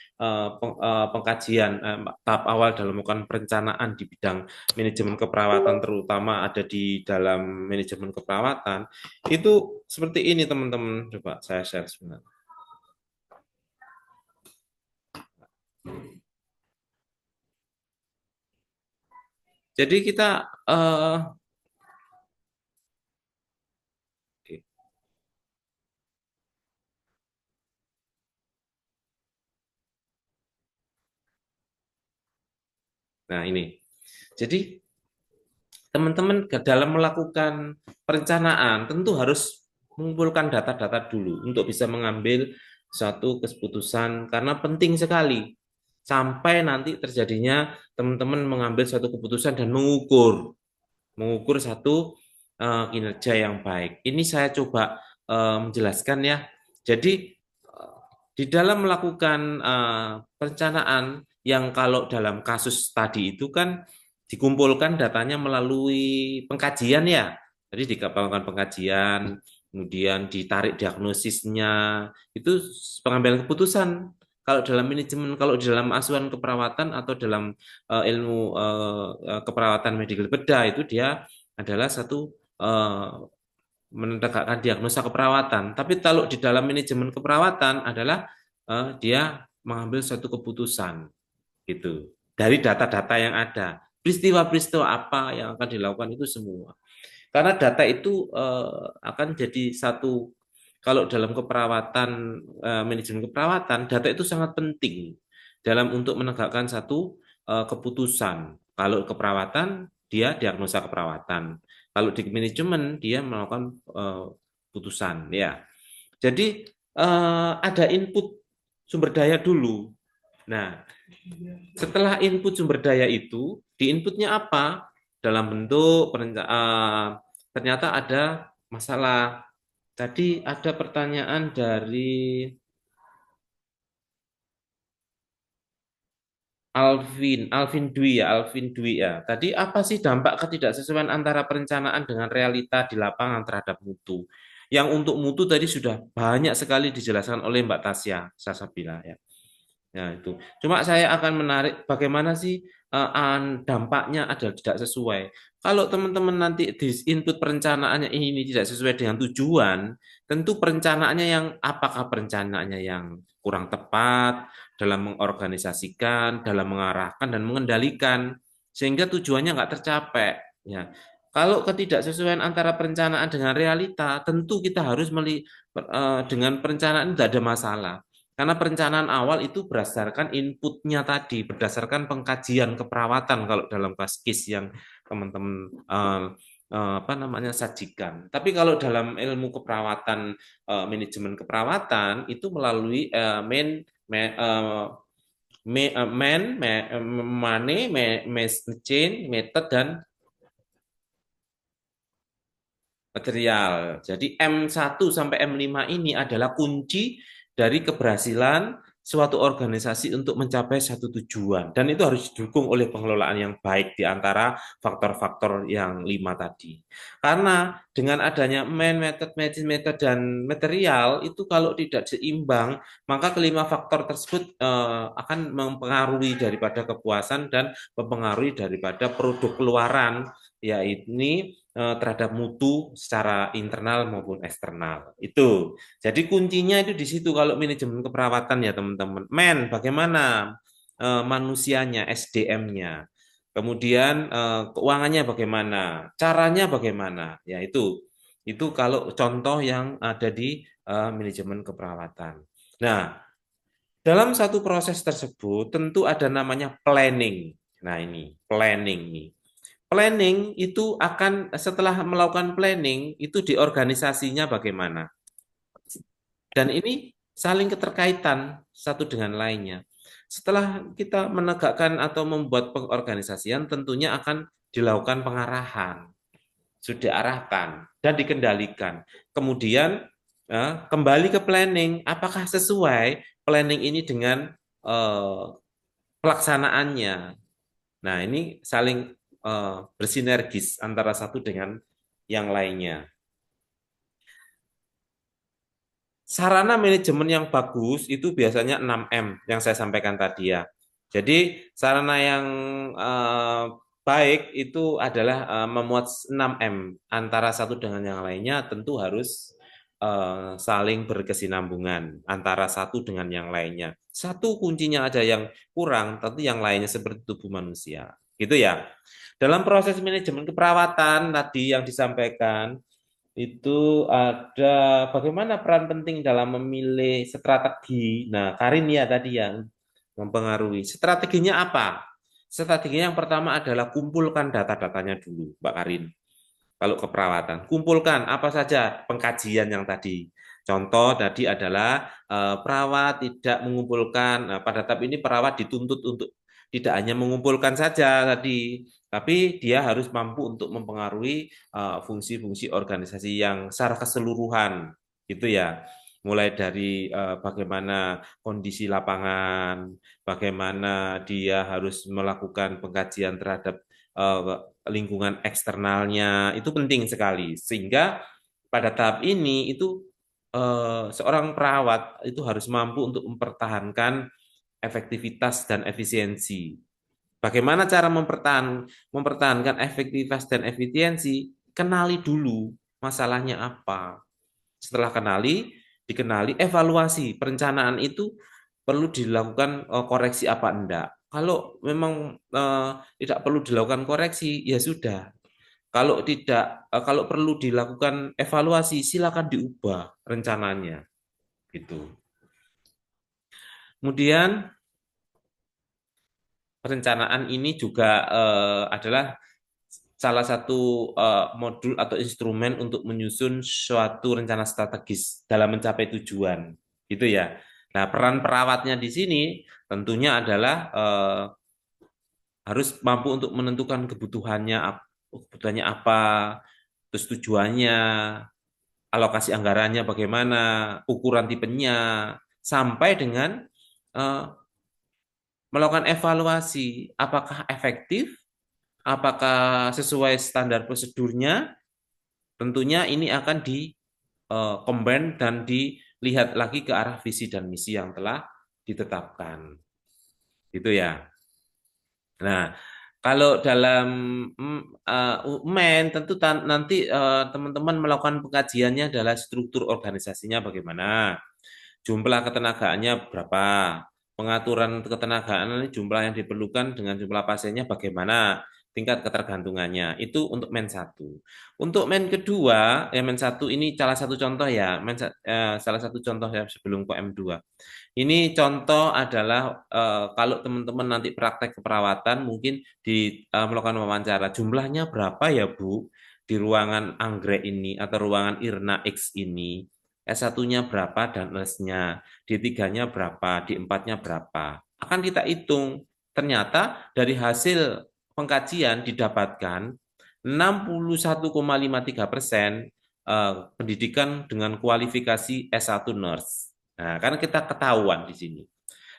pengkajian, tahap awal dalam melakukan perencanaan di bidang manajemen keperawatan, terutama ada di dalam manajemen keperawatan. Itu seperti ini teman-teman. Coba saya share sebentar. Jadi kita Nah, ini. Jadi teman-teman dalam melakukan perencanaan tentu harus mengumpulkan data-data dulu untuk bisa mengambil suatu keputusan karena penting sekali sampai nanti terjadinya teman-teman mengambil suatu keputusan dan mengukur satu kinerja yang baik. Ini saya coba menjelaskan ya. Jadi di dalam melakukan perencanaan yang kalau dalam kasus tadi itu kan dikumpulkan datanya melalui pengkajian ya. Jadi dikembangkan pengkajian, kemudian ditarik diagnosisnya, itu pengambilan keputusan. Kalau dalam manajemen, kalau dalam asuhan keperawatan atau dalam ilmu keperawatan medical bedah itu dia adalah satu menegakkan diagnosa keperawatan. Tapi kalau di dalam manajemen keperawatan adalah dia mengambil suatu keputusan gitu dari data-data yang ada. Peristiwa-peristiwa apa yang akan dilakukan itu semua. Karena data itu akan jadi satu kalau dalam keperawatan manajemen keperawatan data itu sangat penting dalam untuk menegakkan satu keputusan. Kalau keperawatan dia diagnosa keperawatan. Kalau di manajemen dia melakukan putusan ya. Jadi ada input sumber daya dulu. Nah, setelah input sumber daya itu, di inputnya apa? Dalam bentuk ternyata ada masalah. Tadi ada pertanyaan dari Alvin Dwi ya. Tadi apa sih dampak ketidaksesuaian antara perencanaan dengan realita di lapangan terhadap mutu? Yang untuk mutu tadi sudah banyak sekali dijelaskan oleh Mbak Tasya Sasabila ya. Ya itu. Cuma saya akan menarik bagaimana sih dampaknya adalah tidak sesuai. Kalau teman-teman nanti di input perencanaannya ini tidak sesuai dengan tujuan, tentu perencanaannya yang apakah perencanaannya yang kurang tepat dalam mengorganisasikan, dalam mengarahkan dan mengendalikan sehingga tujuannya nggak tercapai. Ya. Kalau ketidaksesuaian antara perencanaan dengan realita, tentu kita harus dengan perencanaan tidak ada masalah. Karena perencanaan awal itu berdasarkan inputnya tadi, berdasarkan pengkajian keperawatan kalau dalam case yang teman-teman sajikan. Tapi kalau dalam ilmu keperawatan, manajemen keperawatan itu melalui method dan material. Jadi M1 sampai M5 ini adalah kunci dari keberhasilan suatu organisasi untuk mencapai satu tujuan. Dan itu harus didukung oleh pengelolaan yang baik di antara faktor-faktor yang 5 tadi. Karena dengan adanya method, dan material, itu kalau tidak seimbang, maka kelima faktor tersebut akan mempengaruhi daripada kepuasan dan mempengaruhi daripada produk keluaran, yaitu terhadap mutu secara internal maupun eksternal. Itu. Jadi kuncinya itu di situ kalau manajemen keperawatan ya teman-teman. Bagaimana manusianya, SDM-nya. Kemudian keuangannya bagaimana, caranya bagaimana. Ya itu. Itu kalau contoh yang ada di manajemen keperawatan. Nah, dalam satu proses tersebut tentu ada namanya planning. Nah, ini planning nih. Planning itu akan setelah melakukan planning itu di organisasinya bagaimana. Dan ini saling keterkaitan satu dengan lainnya. Setelah kita menegakkan atau membuat pengorganisasian tentunya akan dilakukan pengarahan. Sudah diarahkan dan dikendalikan. Kemudian kembali ke planning, apakah sesuai planning ini dengan pelaksanaannya. Nah, ini saling bersinergis antara satu dengan yang lainnya. Sarana manajemen yang bagus itu biasanya 6M yang saya sampaikan tadi ya. Jadi sarana yang baik itu adalah memuat 6M antara satu dengan yang lainnya tentu harus saling berkesinambungan antara satu dengan yang lainnya. Satu kuncinya ada yang kurang, tentu yang lainnya seperti tubuh manusia. Gitu ya. Dalam proses manajemen keperawatan tadi yang disampaikan, itu ada bagaimana peran penting dalam memilih strategi. Nah, Karin ya tadi yang mempengaruhi. Strateginya apa? Strateginya yang pertama adalah kumpulkan data-datanya dulu, Mbak Karin. Kalau keperawatan, kumpulkan apa saja pengkajian yang tadi. Contoh tadi adalah perawat tidak mengumpulkan, pada tahap ini perawat dituntut untuk tidak hanya mengumpulkan saja tadi, tapi dia harus mampu untuk mempengaruhi fungsi-fungsi organisasi yang secara keseluruhan, gitu ya. Mulai dari bagaimana kondisi lapangan, bagaimana dia harus melakukan pengkajian terhadap lingkungan eksternalnya, itu penting sekali. Sehingga pada tahap ini itu seorang perawat itu harus mampu untuk mempertahankan efektivitas dan efisiensi. Bagaimana cara mempertahankan efektivitas dan efisiensi? Kenali dulu masalahnya apa. Setelah dikenali, evaluasi perencanaan itu perlu dilakukan koreksi apa enggak. Kalau memang tidak perlu dilakukan koreksi, ya sudah. Kalau perlu dilakukan evaluasi, silakan diubah rencananya. Gitu. Kemudian perencanaan ini juga adalah salah satu modul atau instrumen untuk menyusun suatu rencana strategis dalam mencapai tujuan, gitu ya. Nah, peran perawatnya di sini tentunya adalah harus mampu untuk menentukan kebutuhannya apa, terus tujuannya, alokasi anggarannya bagaimana, ukuran tipenya, sampai dengan melakukan evaluasi apakah efektif, apakah sesuai standar prosedurnya. Tentunya ini akan combine dan dilihat lagi ke arah visi dan misi yang telah ditetapkan. Gitu ya. Nah, kalau dalam UMEN tentu nanti teman-teman melakukan pengkajiannya adalah struktur organisasinya bagaimana, jumlah ketenagaannya berapa, pengaturan ketenagaan ini jumlah yang diperlukan dengan jumlah pasiennya bagaimana, tingkat ketergantungannya. Itu untuk MEN 1. Untuk MEN kedua, MEN 1 ini salah satu contoh ya, salah satu contoh ya sebelum ke M2. Ini contoh adalah kalau teman-teman nanti praktek keperawatan mungkin melakukan wawancara. Jumlahnya berapa ya Bu di ruangan anggrek ini atau ruangan IRNA X ini? S1-nya berapa dan S-nya, D3-nya berapa, D4-nya berapa. Akan kita hitung. Ternyata dari hasil pengkajian didapatkan 61,53% pendidikan dengan kualifikasi S1 nurse. Nah, karena kita ketahuan di sini.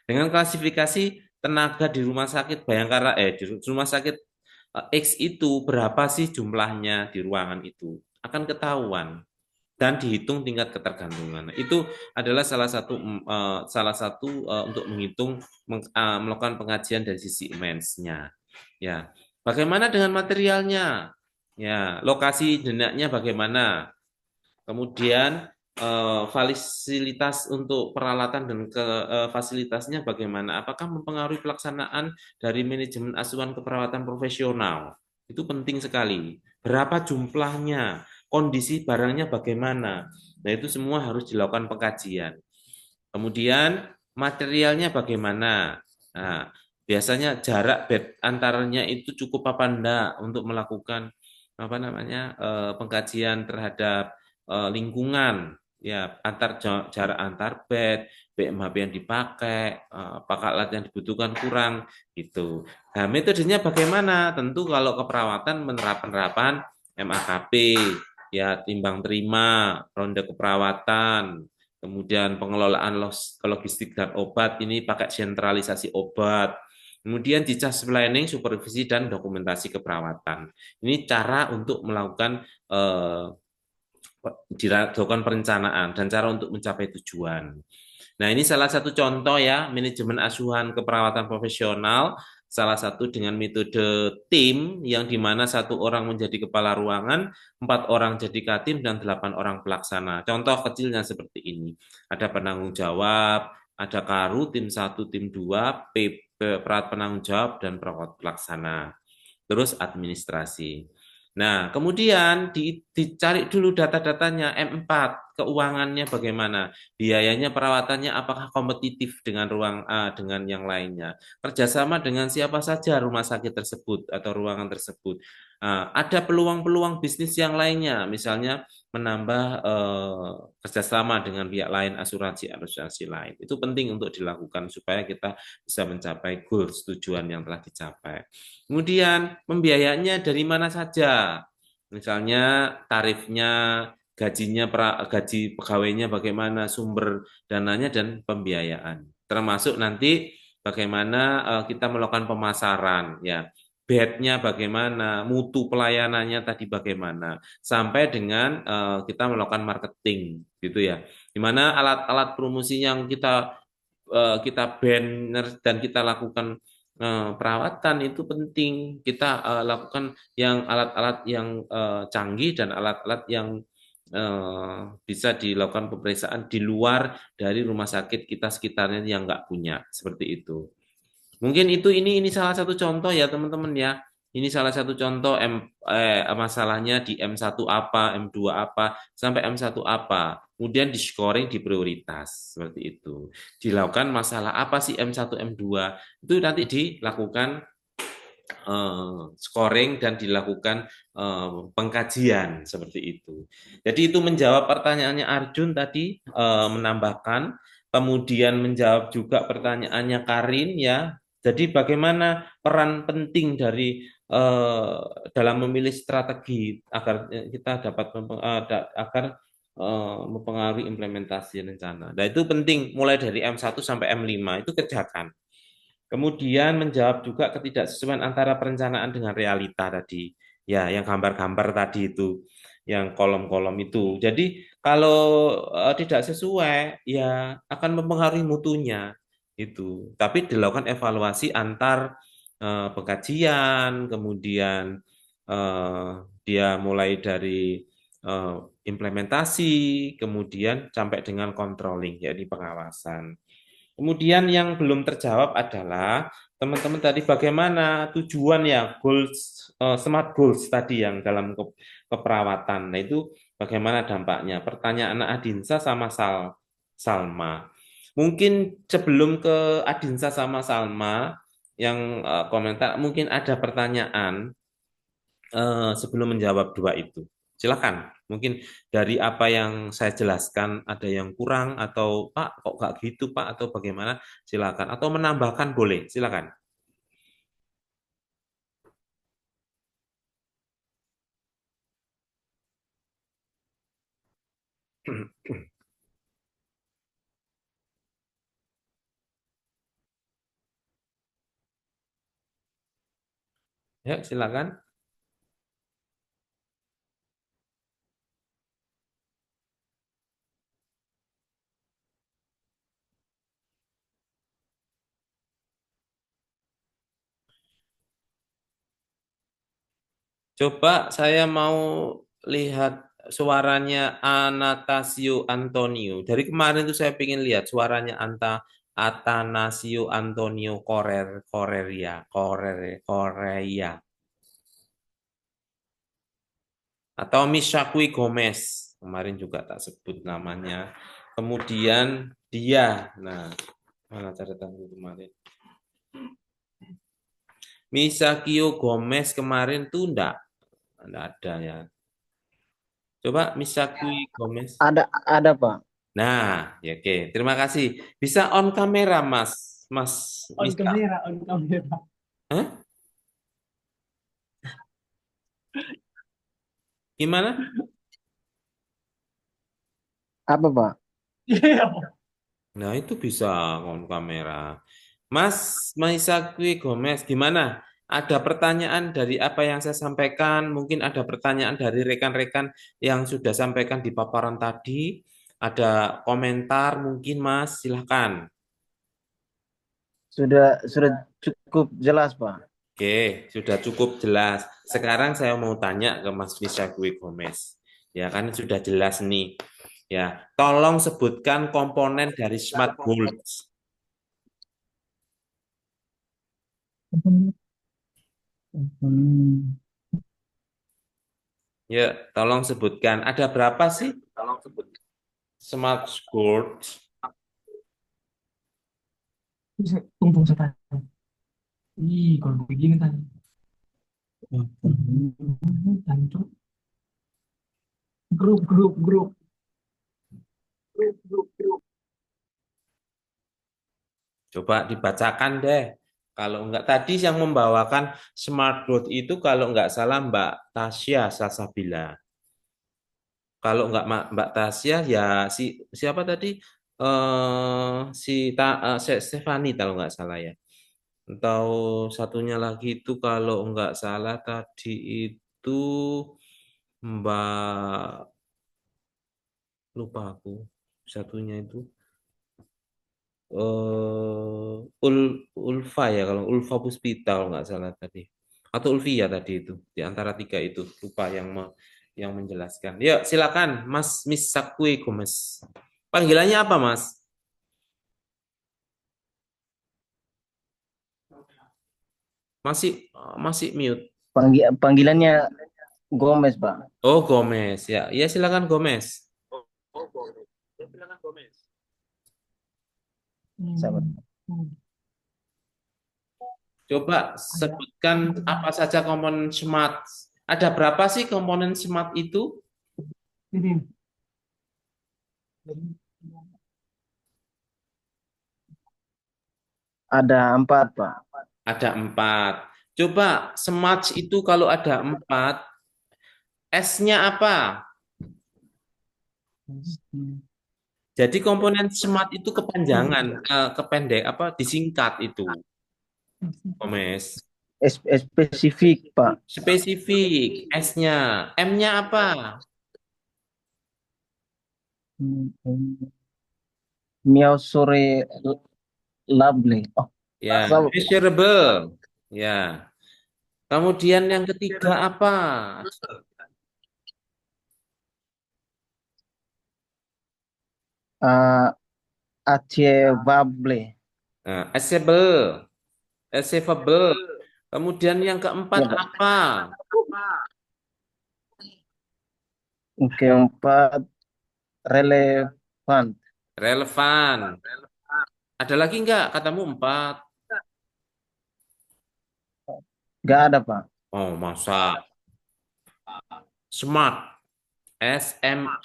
Dengan klasifikasi tenaga di rumah sakit Bayangkara di rumah sakit X itu berapa sih jumlahnya di ruangan itu? Akan ketahuan dan dihitung tingkat ketergantungan. Itu adalah salah satu untuk menghitung melakukan pengajian dari sisi mens-nya. Ya. Bagaimana dengan materialnya? Ya, lokasi denaknya bagaimana? Kemudian fasilitas untuk peralatan dan fasilitasnya bagaimana? Apakah mempengaruhi pelaksanaan dari manajemen asuhan keperawatan profesional? Itu penting sekali. Berapa jumlahnya? Kondisi barangnya bagaimana? Nah, itu semua harus dilakukan pengkajian. Kemudian materialnya bagaimana? Nah, biasanya jarak bed antaranya itu cukup apa enggak untuk melakukan pengkajian terhadap lingkungan, ya, jarak antar bed, BMHP yang dipakai, apakah alat yang dibutuhkan kurang, gitu. Nah, metodenya bagaimana? Tentu kalau keperawatan penerapan MAKP, ya, timbang terima, ronde keperawatan, kemudian pengelolaan logistik dan obat, ini pakai sentralisasi obat. Kemudian discharge planning, supervisi, dan dokumentasi keperawatan. Ini cara untuk melakukan dilakukan perencanaan dan cara untuk mencapai tujuan. Nah, ini salah satu contoh ya, manajemen asuhan keperawatan profesional, salah satu dengan metode tim, yang dimana 1 orang menjadi kepala ruangan, 4 orang jadi katim, dan 8 orang pelaksana. Contoh kecilnya seperti ini. Ada penanggung jawab, ada karu, tim 1, tim 2, perawat penanggung jawab, dan perawat pelaksana. Terus administrasi. Nah, kemudian dicari dulu data-datanya M4, keuangannya bagaimana, biayanya, perawatannya apakah kompetitif dengan dengan yang lainnya, kerjasama dengan siapa saja rumah sakit tersebut atau ruangan tersebut. Ada peluang-peluang bisnis yang lainnya, misalnya menambah kerjasama dengan pihak lain, asuransi-asuransi lain. Itu penting untuk dilakukan supaya kita bisa mencapai goals, tujuan yang telah dicapai. Kemudian pembiayaannya dari mana saja? Misalnya tarifnya, gaji pegawainya bagaimana, sumber dananya dan pembiayaan. Termasuk nanti bagaimana kita melakukan pemasaran, ya, bednya bagaimana, mutu pelayanannya tadi bagaimana, sampai dengan kita melakukan marketing, gitu ya. Di mana alat-alat promosi yang kita banner dan kita lakukan perawatan itu penting. Kita lakukan yang alat-alat yang canggih dan alat-alat yang bisa dilakukan pemeriksaan di luar dari rumah sakit kita sekitarnya yang nggak punya, seperti itu. Mungkin ini salah satu contoh ya teman-teman ya. Ini salah satu contoh masalahnya di M1 apa, M2 apa, sampai M1 apa. Kemudian di scoring di prioritas seperti itu. Dilakukan masalah apa sih M1, M2. Itu nanti dilakukan scoring dan dilakukan pengkajian seperti itu. Jadi itu menjawab pertanyaannya Arjun tadi, menambahkan, kemudian menjawab juga pertanyaannya Karin ya. Jadi bagaimana peran penting dari dalam memilih strategi agar kita dapat agar mempengaruhi implementasi rencana. Nah, itu penting mulai dari M1 sampai M5 itu kerjakan. Kemudian menjawab juga ketidaksesuaian antara perencanaan dengan realita tadi. Ya, yang gambar-gambar tadi itu, yang kolom-kolom itu. Jadi kalau tidak sesuai, ya akan mempengaruhi mutunya itu. Tapi dilakukan evaluasi antar pengkajian, kemudian dia mulai dari eh, implementasi, kemudian sampai dengan controlling, yakni pengawasan. Kemudian yang belum terjawab adalah teman-teman tadi bagaimana tujuan ya goals, smart goals tadi yang dalam keperawatan. Nah itu bagaimana dampaknya? Pertanyaan Adinsa sama Salma. Mungkin sebelum ke Adinsa sama Salma yang komentar, mungkin ada pertanyaan sebelum menjawab dua itu. Silakan. Mungkin dari apa yang saya jelaskan ada yang kurang atau Pak kok nggak gitu Pak atau bagaimana? Silakan. Atau menambahkan boleh. Silakan. Ya, silakan. Coba saya mau lihat suaranya Anatasio Antonio. Dari kemarin tuh saya ingin lihat suaranya Atanasio Antonio Korea. Atau Misakui Gomez. Kemarin juga tak sebut namanya. Kemudian dia. Nah, mana catatan kemarin? Misakio Gomez kemarin tuh enggak ada ya. Coba Misakui Gomez. Ada Pak. Nah, ya oke. Terima kasih. Bisa on kamera, Mas. Mas On bisa. kamera, on kamera. Hah? Gimana? Apa Pak? Nah, itu bisa on kamera. Mas Maisakwi Gomez, gimana? Ada pertanyaan dari apa yang saya sampaikan? Mungkin ada pertanyaan dari rekan-rekan yang sudah sampaikan di paparan tadi. Ada komentar mungkin, Mas? Silahkan. Sudah cukup jelas Pak. Oke, sudah cukup jelas. Sekarang saya mau tanya ke Mas Maisakwi Gomez. Ya, kan sudah jelas nih. Ya, tolong sebutkan komponen dari Smart Goals. Ya, tolong sebutkan. Ada berapa sih smart board? Tunggu sebentar. Ih, kalau begini kan. Hancur. Grup. Coba dibacakan deh. Kalau enggak, tadi yang membawakan smart board itu kalau enggak salah Mbak Tasya Salsabila. Kalau enggak Mbak Tasya ya siapa tadi? Stefani kalau enggak salah ya. Atau satunya lagi itu kalau enggak salah tadi itu Mbak, lupa aku satunya itu Ulfa ya, kalau Ulfa Puspita kalau nggak salah tadi, atau Ulfia tadi, itu di antara tiga itu lupa yang menjelaskan. Yuk silakan Mas Miss Sakwe Gomez. Panggilannya apa Mas? Masih masih mute. Panggilannya Gomez, Pak. Oh Gomez ya, ya silakan Gomez. Sahabat. Coba sebutkan apa saja komponen smart. Ada berapa sih komponen smart itu? Ini. Ada 4, Pak. Ada 4. Coba smart itu kalau ada 4, S-nya apa? Jadi komponen smart itu kepanjangan, kependek apa disingkat itu, Gomez. Spesifik, Pak. Spesifik, S-nya. M-nya apa? Measure lovely. Oh, Ya, measurable. Ya. Kemudian yang ketiga apa? Achievable. Nah, achievable. Achievable. Kemudian yang keempat Ya, Pak. apa? Keempat, relevan. Relevan. Ada lagi enggak? Katamu 4. Nggak ada, Pak. Oh, masa. Smart. SMART.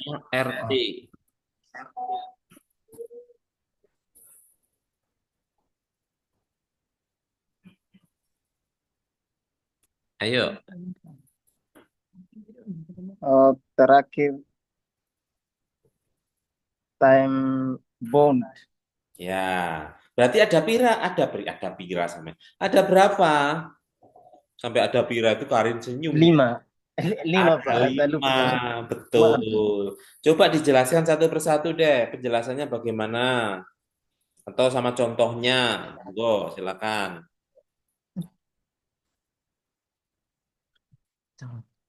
Ayo. Terakhir, time bound. Ya. Berarti ada pira sampai. Ada berapa? Sampai ada pira itu Karin senyum. 5. 5, Pak. Ada 5, betul. Coba dijelaskan satu persatu deh, penjelasannya bagaimana? Atau sama contohnya. Monggo, silakan.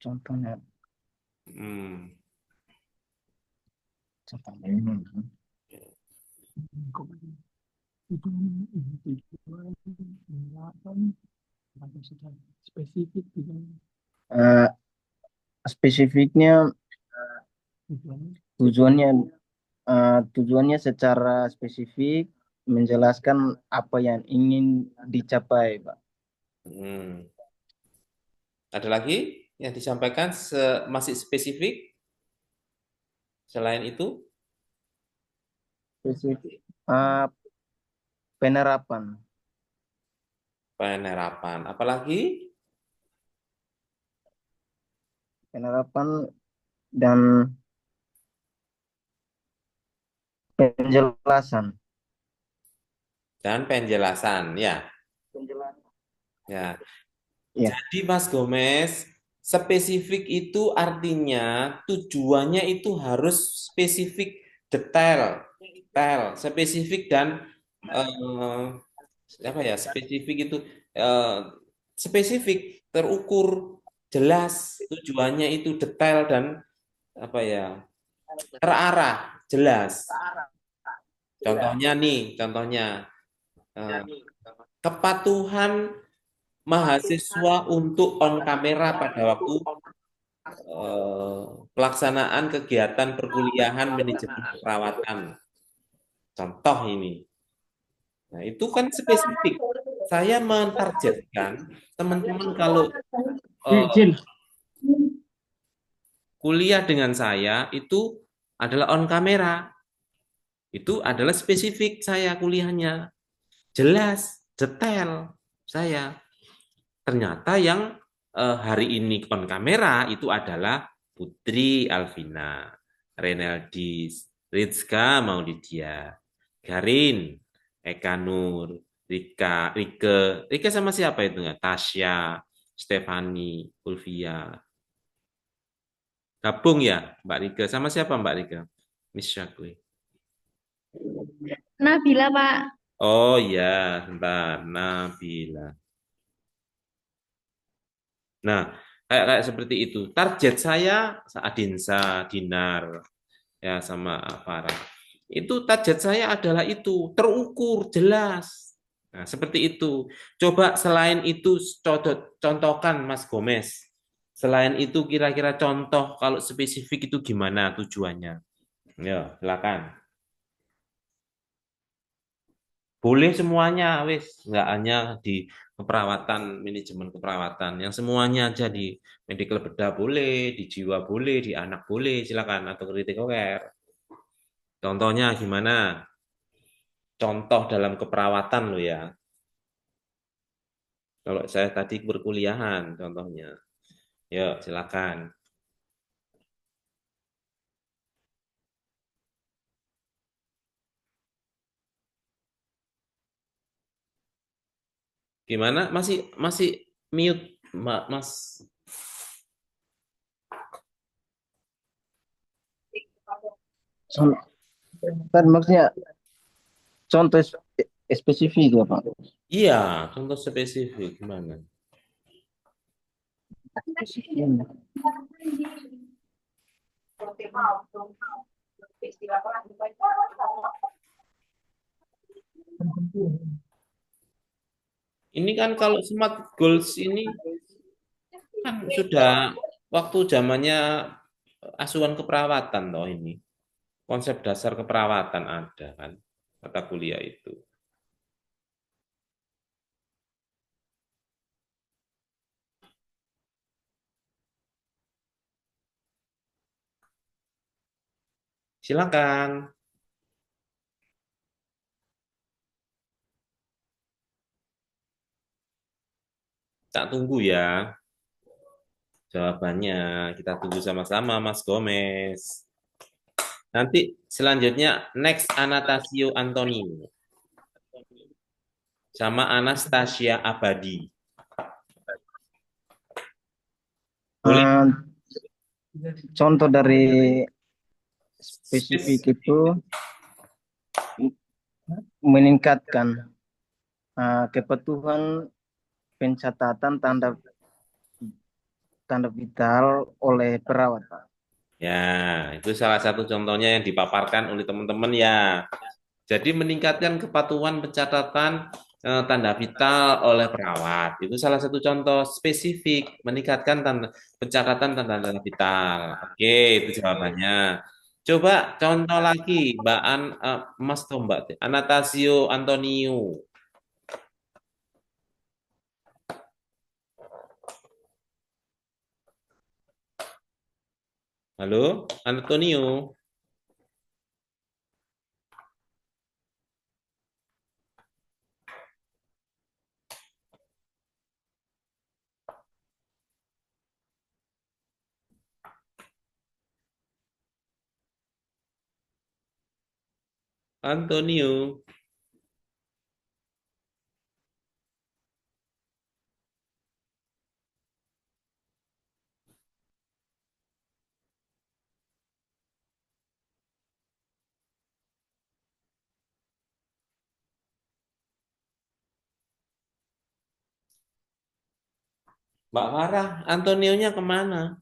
Contohnya. Spesifik Spesifiknya tujuannya secara spesifik menjelaskan apa yang ingin dicapai, Pak. Ada lagi yang disampaikan masih spesifik? Selain itu? Spesifik. Penerapan. Apalagi? Penerapan dan penjelasan. Ya. Ya. Ya. Jadi Mas Gomez, spesifik itu artinya tujuannya itu harus spesifik, detail, spesifik dan spesifik itu spesifik, terukur, jelas, tujuannya itu detail dan terarah, jelas. Contohnya kepatuhan mahasiswa untuk on kamera pada waktu pelaksanaan kegiatan perkuliahan manajemen keperawatan. Contoh ini. Nah, itu kan spesifik. Saya mentargetkan teman-teman kalau Jin, kuliah dengan saya itu adalah on kamera. Itu adalah spesifik saya kuliahnya. Jelas, detail saya. Ternyata yang hari ini on kamera itu adalah Putri Alvina, Reneldis, Rizka Maulidia, Garin, Eka Nur, Rike sama siapa itu nggak? Tasya, Stefani, Ulvia. Gabung ya Mbak Rike. Sama siapa Mbak Rike? Miss Syakwi. Nabila, Pak. Oh ya, sebentar. Nabila. Nah, kayak seperti itu. Target saya Adinsa, Dinar, ya sama Farah. Itu target saya adalah itu, terukur, jelas. Nah, seperti itu. Coba selain itu contohkan Mas Gomez. Selain itu kira-kira contoh kalau spesifik itu gimana tujuannya? Ya, silakan. Boleh semuanya, wis nggak hanya di keperawatan, manajemen keperawatan, yang semuanya aja di medical bedah boleh, di jiwa boleh, di anak boleh, silakan atau critical care. Contohnya gimana? Contoh dalam keperawatan lo ya. Kalau saya tadi perkuliahan contohnya. Yuk, silakan. Gimana? Masih mute, Mas. Kan maksudnya contoh spesifik ya Pak. Iya, contoh spesifik gimana? Ini kan kalau smart goals ini kan sudah waktu zamannya asuhan keperawatan toh ini. Konsep dasar keperawatan ada kan mata kuliah itu. Silakan. Tak tunggu ya jawabannya. Kita tunggu sama-sama Mas Gomez. Nanti selanjutnya next Anatasio Antonio sama Anastasia Abadi. Boleh? Contoh dari spesifik itu meningkatkan kepatuhan pencatatan tanda vital oleh perawat. Ya, itu salah satu contohnya yang dipaparkan oleh teman-teman ya. Jadi meningkatkan kepatuhan pencatatan tanda vital oleh perawat. Itu salah satu contoh spesifik meningkatkan pencatatan tanda vital. Oke, itu jawabannya. Coba contoh lagi, Mas atau Mbak Anatasio Antonio. Halo, Antonio. Antonio. Mbak Farah, Antonionya kemana?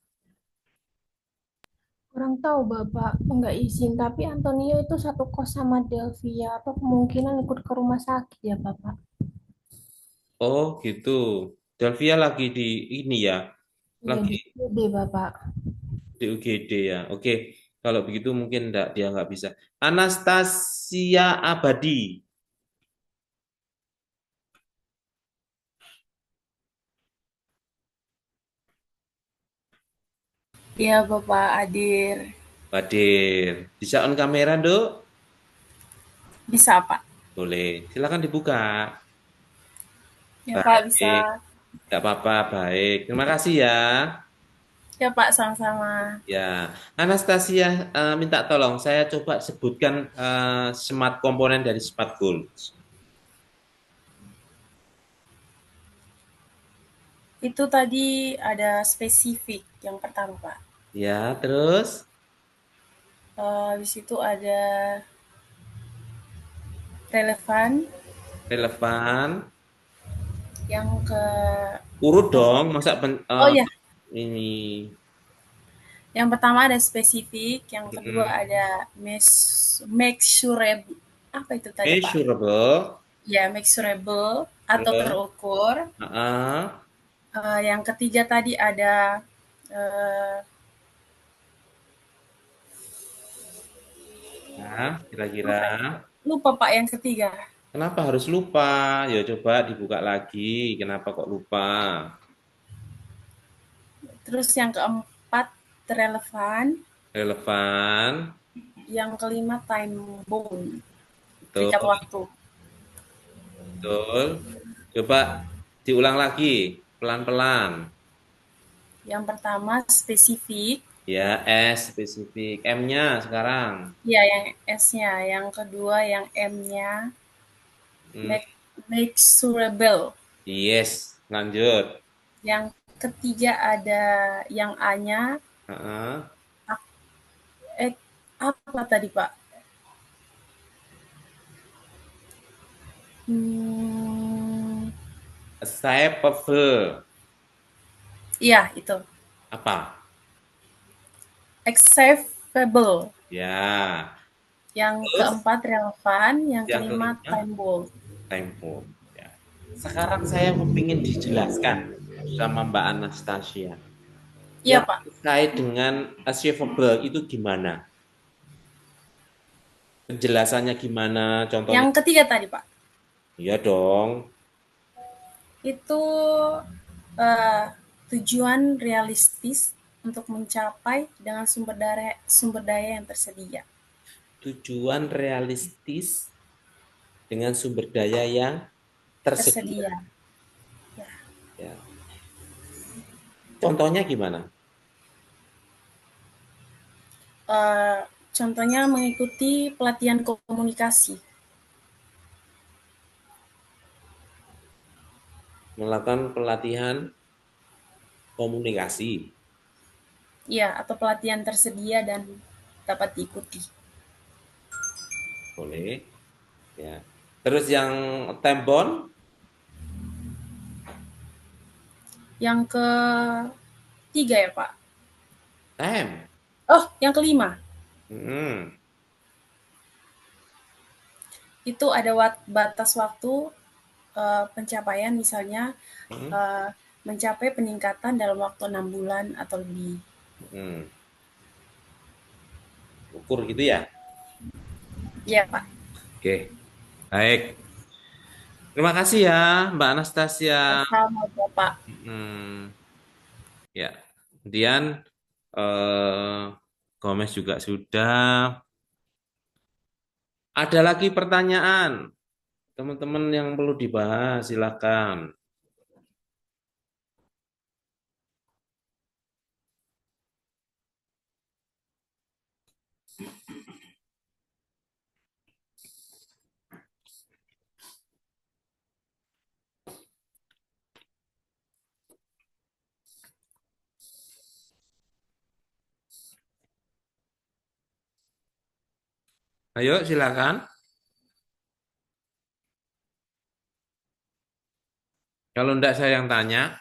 Kurang tahu Bapak, nggak izin, tapi Antonio itu satu kos sama Delvia atau kemungkinan ikut ke rumah sakit ya Bapak. Oh gitu. Delvia lagi di ini ya, Iya lagi di IGD Bapak. di UGD ya. Oke, kalau begitu mungkin dia nggak bisa. Anastasia Abadi. Iya, Bapak Adir. Hadir. Bisa on kamera, Dok? Bisa, Pak. Boleh. Silakan dibuka. Ya, Pak, Baik. bisa. Nggak apa-apa, baik. Terima kasih ya. Ya, Pak, sama-sama. Ya, Anastasia minta tolong saya coba sebutkan smart komponen dari Smart Goals. Itu tadi ada spesifik yang pertama, Pak. Ya, terus Di situ ada relevan, relevan. yang ke Urut oh, dong, masa oh ya, ini yang pertama ada spesifik, yang kedua mm, ada measurable. Apa itu tadi, Pak? measurable, Ya, measurable atau terus terukur. uh, Yang ketiga tadi ada eh, nah, kira-kira apa itu? Lupa, Pak, yang ketiga. kenapa harus lupa? Ya coba dibuka lagi. Kenapa kok lupa? Terus yang keempat relevan, Relevan, yang kelima time bound, betul, terikat waktu. betul. Coba diulang lagi, pelan-pelan. Yang pertama spesifik, Ya, S spesifik. M-nya sekarang. ya yang S-nya. Yang kedua yang M-nya Hmm, measurable. yes, lanjut. Yang ketiga ada yang A-nya Heeh. apa tadi, Pak? Hmm, Acceptable. iya itu. Apa? Acceptable. Ya. Yang Terus keempat relevan, yang yang kelima kelima time bound. tempo. Ya. Sekarang saya ingin dijelaskan sama Mbak Anastasia. Iya, Yang Pak. terkait dengan achievable itu gimana? Penjelasannya gimana? Contohnya? Yang ketiga tadi, Pak. Iya dong. Itu eh, tujuan realistis untuk mencapai dengan sumber daya yang tersedia. Tujuan realistis dengan sumber daya yang tersedia. Tersedia. Ya. Ya. Contohnya gimana? Eh, Contohnya mengikuti pelatihan komunikasi. Melakukan pelatihan komunikasi. Ya, atau pelatihan tersedia dan dapat diikuti. Boleh. Ya. Terus yang tembon, Yang ketiga ya, Pak. tem. Oh, yang kelima. Hmm. Itu ada batas waktu pencapaian, misalnya Hmm. mencapai peningkatan dalam waktu 6 bulan atau lebih. Hmm. Ukur gitu ya. Iya, Pak. Oke. Baik. Terima kasih ya, Mbak Anastasia. Sama, Bapak. Hmm. Ya. Kemudian eh, Gomez juga sudah. Ada lagi pertanyaan, teman-teman yang perlu dibahas, silakan. Ayo, silakan. Kalau enggak saya yang tanya.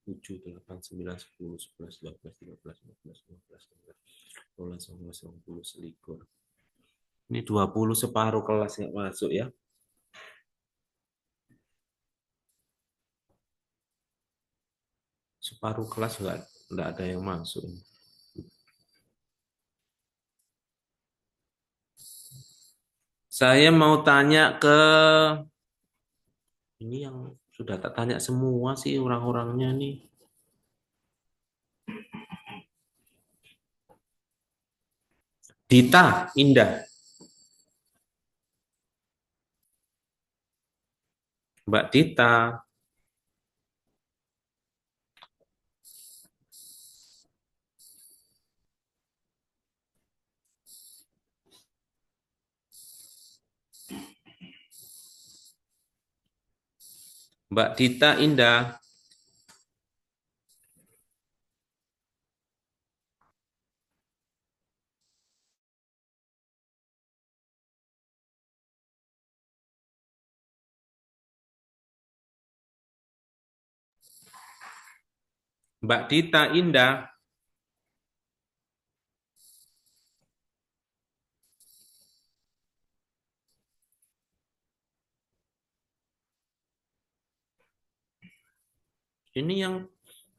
7, 8, 9, 10, 11, 12, 13, 14, 15, 16, 17, 18, 19, 20, 21. Ini 20 separuh kelas nggak masuk ya. Separuh kelas nggak ada yang masuk. Saya mau tanya ke ini yang sudah tak tanya semua sih orang-orangnya nih. Dita Indah. Mbak Dita. Mbak Dita Indah. Mbak Dita Indah. Ini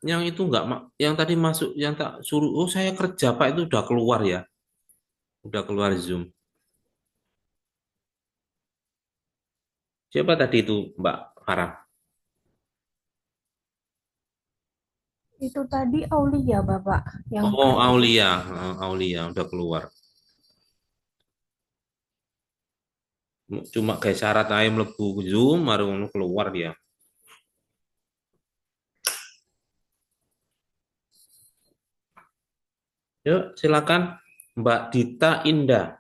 yang itu enggak, yang tadi masuk, yang tak suruh, oh saya kerja Pak, itu udah keluar ya. Udah keluar Zoom. Siapa tadi itu Mbak Farah? Itu tadi Aulia, Bapak, yang Oh, kerja. Aulia. Aulia udah keluar. Cuma kayak syarat aja mlebu Zoom, baru keluar dia. Yuk, silakan Mbak Dita Indah.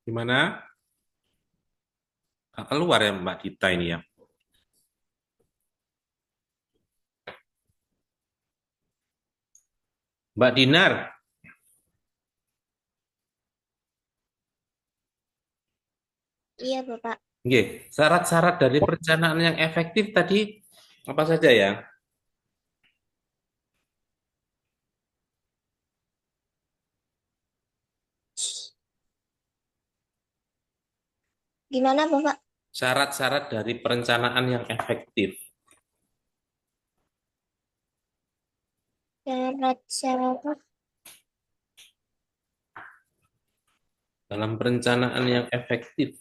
Gimana? Nggak keluar ya Mbak Dita ini ya. Mbak Dinar. Iya, Bapak. Oke, syarat-syarat dari perencanaan yang efektif tadi apa saja ya? Gimana, Bapak? Syarat-syarat dari perencanaan yang efektif. Syarat-syarat Dalam perencanaan yang efektif.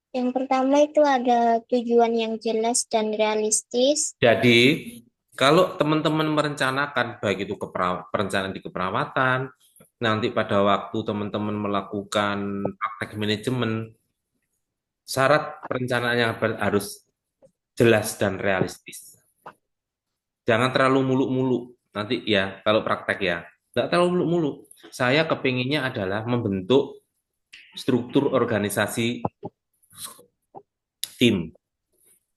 yang pertama itu ada tujuan yang jelas dan realistis. Jadi, kalau teman-teman merencanakan, baik itu perencanaan di keperawatan, nanti pada waktu teman-teman melakukan praktek manajemen, syarat perencanaannya harus jelas dan realistis. Jangan terlalu muluk-muluk. Nanti ya, kalau praktek ya, nggak terlalu muluk-muluk. Saya kepinginnya adalah membentuk struktur organisasi tim,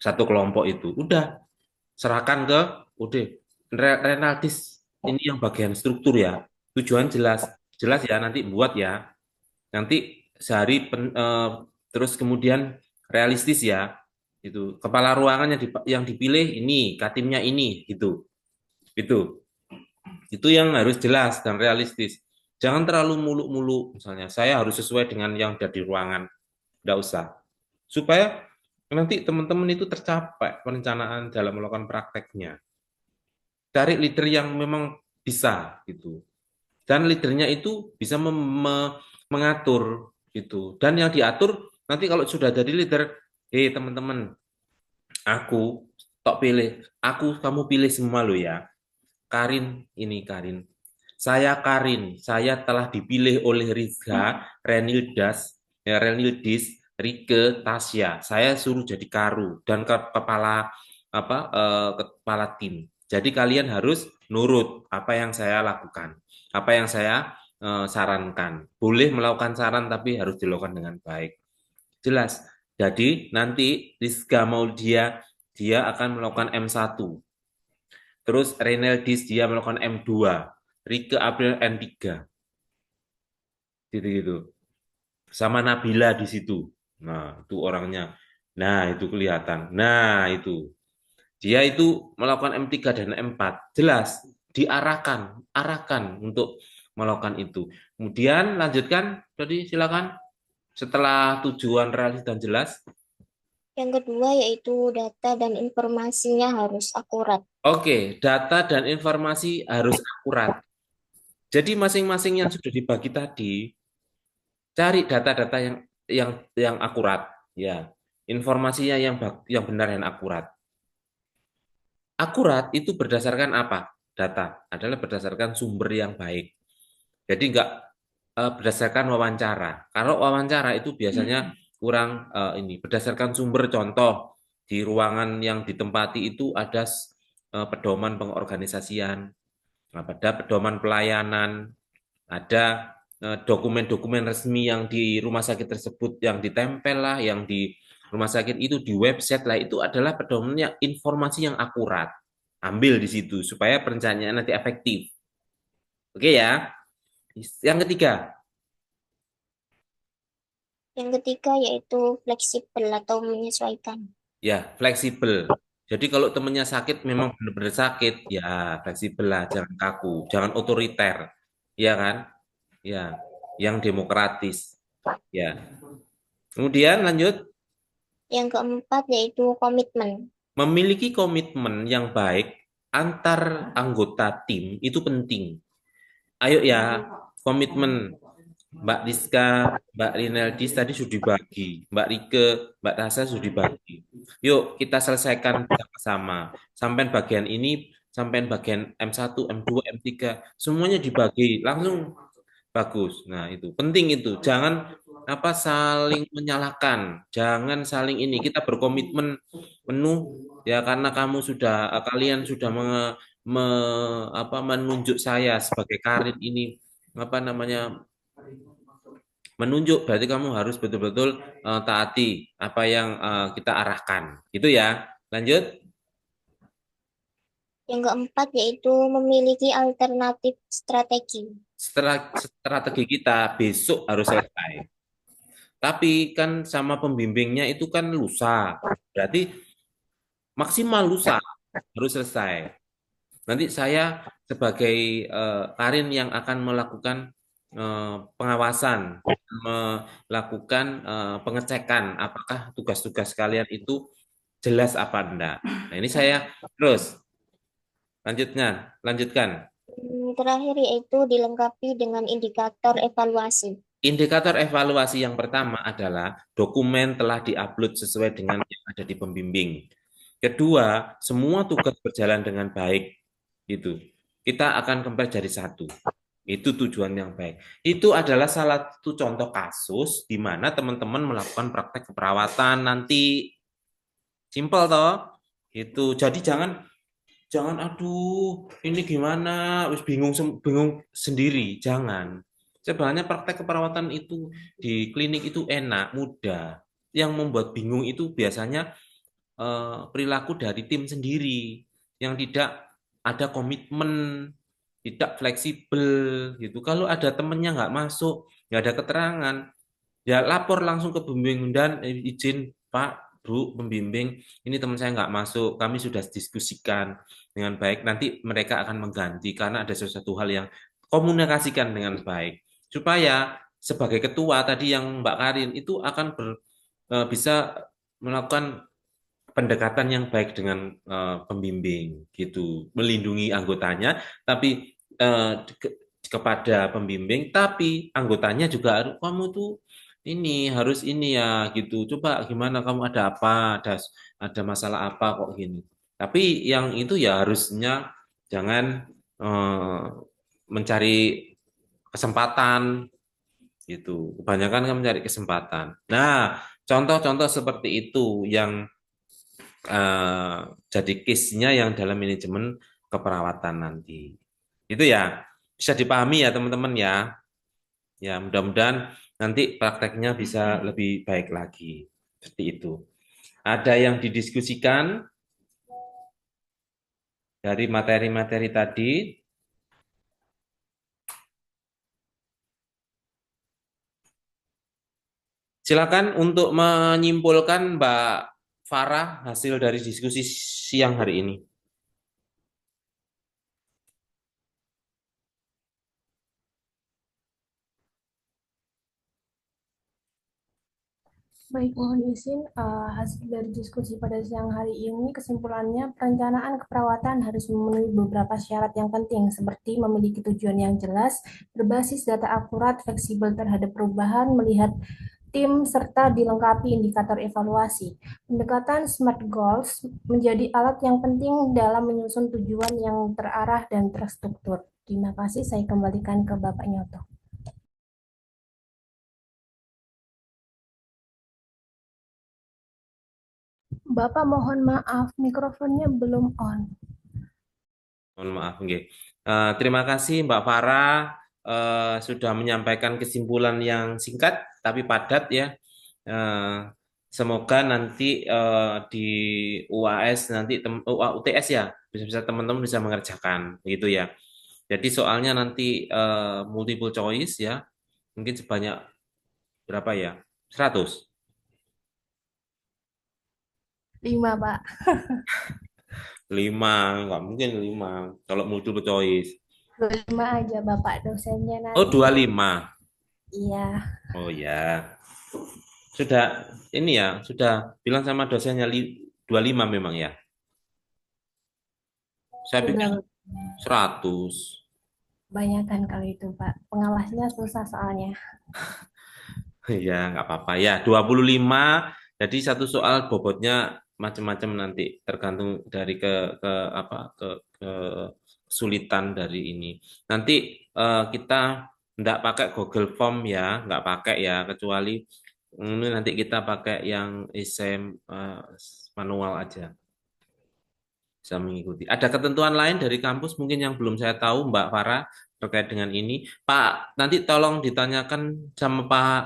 satu kelompok itu. Udah, serahkan ke udah Renaldis, ini yang bagian struktur ya, tujuan jelas jelas ya, nanti buat ya, nanti sehari terus kemudian realistis ya, itu kepala ruangan yang dipilih ini, katimnya ini, itu yang harus jelas dan realistis. Jangan terlalu muluk-muluk, misalnya saya harus sesuai dengan yang ada di ruangan, nggak usah, supaya nanti teman-teman itu tercapai perencanaan dalam melakukan prakteknya. Cari leader yang memang bisa gitu. Dan leadernya itu bisa mengatur gitu. Dan yang diatur nanti kalau sudah jadi leader, teman-teman, aku tok pilih, kamu pilih semua lo ya. Karin, ini Karin. Saya telah dipilih oleh Rizka, Renildis, Rike, Tasya. Saya suruh jadi karu dan kepala kepala tim. Jadi kalian harus nurut apa yang saya lakukan, apa yang saya sarankan. Boleh melakukan saran tapi harus dilakukan dengan baik. Jelas. Jadi nanti Rizka dia akan melakukan M1. Terus Reynaldis dia melakukan M2. Rike April N3. Gitu-gitu. Sama Nabila di situ. Nah, itu orangnya. Nah, itu kelihatan. Nah, itu. Dia itu melakukan M3 dan M4. Jelas, arahkan untuk melakukan itu. Kemudian lanjutkan, tadi silakan. Setelah tujuan realistis dan jelas. Yang kedua yaitu data dan informasinya harus akurat. Oke, data dan informasi harus akurat. Jadi masing-masing yang sudah dibagi tadi, cari data-data yang akurat, ya, informasinya yang benar dan akurat. Akurat itu berdasarkan apa? Data adalah berdasarkan sumber yang baik. Jadi enggak berdasarkan wawancara. Kalau wawancara itu biasanya kurang berdasarkan sumber. Contoh di ruangan yang ditempati itu ada pedoman pengorganisasian, ada pedoman pelayanan, ada dokumen-dokumen resmi yang di rumah sakit tersebut yang ditempel lah, yang di rumah sakit itu di website lah, itu adalah pedomannya informasi yang akurat. Ambil di situ supaya perencanaannya nanti efektif. Oke ya. Yang ketiga. Yang ketiga yaitu fleksibel atau menyesuaikan. Ya, fleksibel. Jadi kalau temennya sakit memang benar-benar sakit, ya fleksibel lah, jangan kaku, jangan otoriter, ya kan? Ya, yang demokratis. Ya. Kemudian lanjut. Yang keempat yaitu komitmen. Memiliki komitmen yang baik antar anggota tim itu penting. Ayo ya, komitmen. Mbak Rizka, Mbak Rineldis tadi sudah dibagi, Mbak Rike, Mbak Tasa sudah dibagi. Yuk kita selesaikan bersama-sama. Sampai bagian ini, sampai bagian M1, M2, M3, semuanya dibagi langsung bagus. Nah itu penting itu. Jangan saling menyalahkan, jangan saling ini. Kita berkomitmen penuh ya karena kalian sudah menunjuk saya sebagai Karin ini menunjuk, berarti kamu harus betul-betul taati apa yang kita arahkan. Itu ya. Lanjut. Yang keempat yaitu memiliki alternatif strategi. Strategi kita besok harus selesai. Tapi kan sama pembimbingnya itu kan lusa. Berarti maksimal lusa harus selesai. Nanti saya sebagai Karin yang akan melakukan pengawasan, melakukan pengecekan apakah tugas-tugas kalian itu jelas apa enggak. Nah, ini saya terus lanjutkan. Terakhir yaitu dilengkapi dengan indikator evaluasi. Indikator evaluasi yang pertama adalah dokumen telah diupload sesuai dengan yang ada di pembimbing. Kedua, semua tugas berjalan dengan baik. Itu. Kita akan compare jadi satu. Itu tujuan yang baik. Itu adalah salah satu contoh kasus di mana teman-teman melakukan praktek keperawatan nanti. Simpel toh? Itu. Jadi jangan aduh, ini gimana? Wis bingung sendiri, jangan. Sebenarnya praktek keperawatan itu di klinik itu enak, mudah. Yang membuat bingung itu biasanya perilaku dari tim sendiri yang tidak ada komitmen, tidak fleksibel gitu. Kalau ada temennya nggak masuk, nggak ada keterangan, ya lapor langsung ke pembimbing dan izin Pak, Bu, pembimbing, ini teman saya nggak masuk. Kami sudah diskusikan dengan baik. Nanti mereka akan mengganti karena ada sesuatu hal yang komunikasikan dengan baik. Supaya sebagai ketua tadi yang Mbak Karin itu akan bisa melakukan pendekatan yang baik dengan pembimbing gitu, melindungi anggotanya, tapi kepada pembimbing, tapi anggotanya juga harus kamu tuh ini harus ini ya gitu. Coba gimana kamu ada apa? Ada masalah apa kok gini. Tapi yang itu ya harusnya jangan mencari kesempatan gitu. Kebanyakan kan mencari kesempatan. Nah, contoh-contoh seperti itu yang jadi case-nya yang dalam manajemen keperawatan nanti. Itu ya bisa dipahami ya teman-teman ya. Ya, mudah-mudahan nanti prakteknya bisa lebih baik lagi. Seperti itu. Ada yang didiskusikan dari materi-materi tadi? Silakan untuk menyimpulkan Mbak Farah hasil dari diskusi siang hari ini. Baik, mohon izin hasil dari diskusi pada siang hari ini kesimpulannya perencanaan keperawatan harus memenuhi beberapa syarat yang penting seperti memiliki tujuan yang jelas, berbasis data akurat, fleksibel terhadap perubahan, melihat tim serta dilengkapi indikator evaluasi. Pendekatan SMART Goals menjadi alat yang penting dalam menyusun tujuan yang terarah dan terstruktur. Terima kasih, saya kembalikan ke Bapak Nyoto. Bapak mohon maaf, mikrofonnya belum on. Mohon maaf, nggih. Terima kasih Mbak Farah sudah menyampaikan kesimpulan yang singkat tapi padat ya. Semoga nanti di UAS nanti UTS ya bisa teman-teman bisa mengerjakan begitu ya. Jadi soalnya nanti multiple choice ya. Mungkin sebanyak berapa ya? 100. 5, Pak. 5, nggak mungkin 5 kalau multiple choice. 25 aja Bapak dosennya nanti. Oh, 25. Iya. Oh ya. Sudah ini ya, sudah bilang sama dosennya 25 memang ya. Saya pikir 100. Banyakan kalau itu, Pak. Pengawasnya susah soalnya. Ya, nggak apa-apa ya. 25. Jadi satu soal bobotnya macam-macam nanti tergantung dari ke apa ke kesulitan dari ini. Nanti kita nggak pakai Google Form ya, nggak pakai ya, kecuali ini nanti kita pakai yang ISM manual aja. Bisa mengikuti. Ada ketentuan lain dari kampus mungkin yang belum saya tahu, Mbak Farah, terkait dengan ini. Pak, nanti tolong ditanyakan sama Pak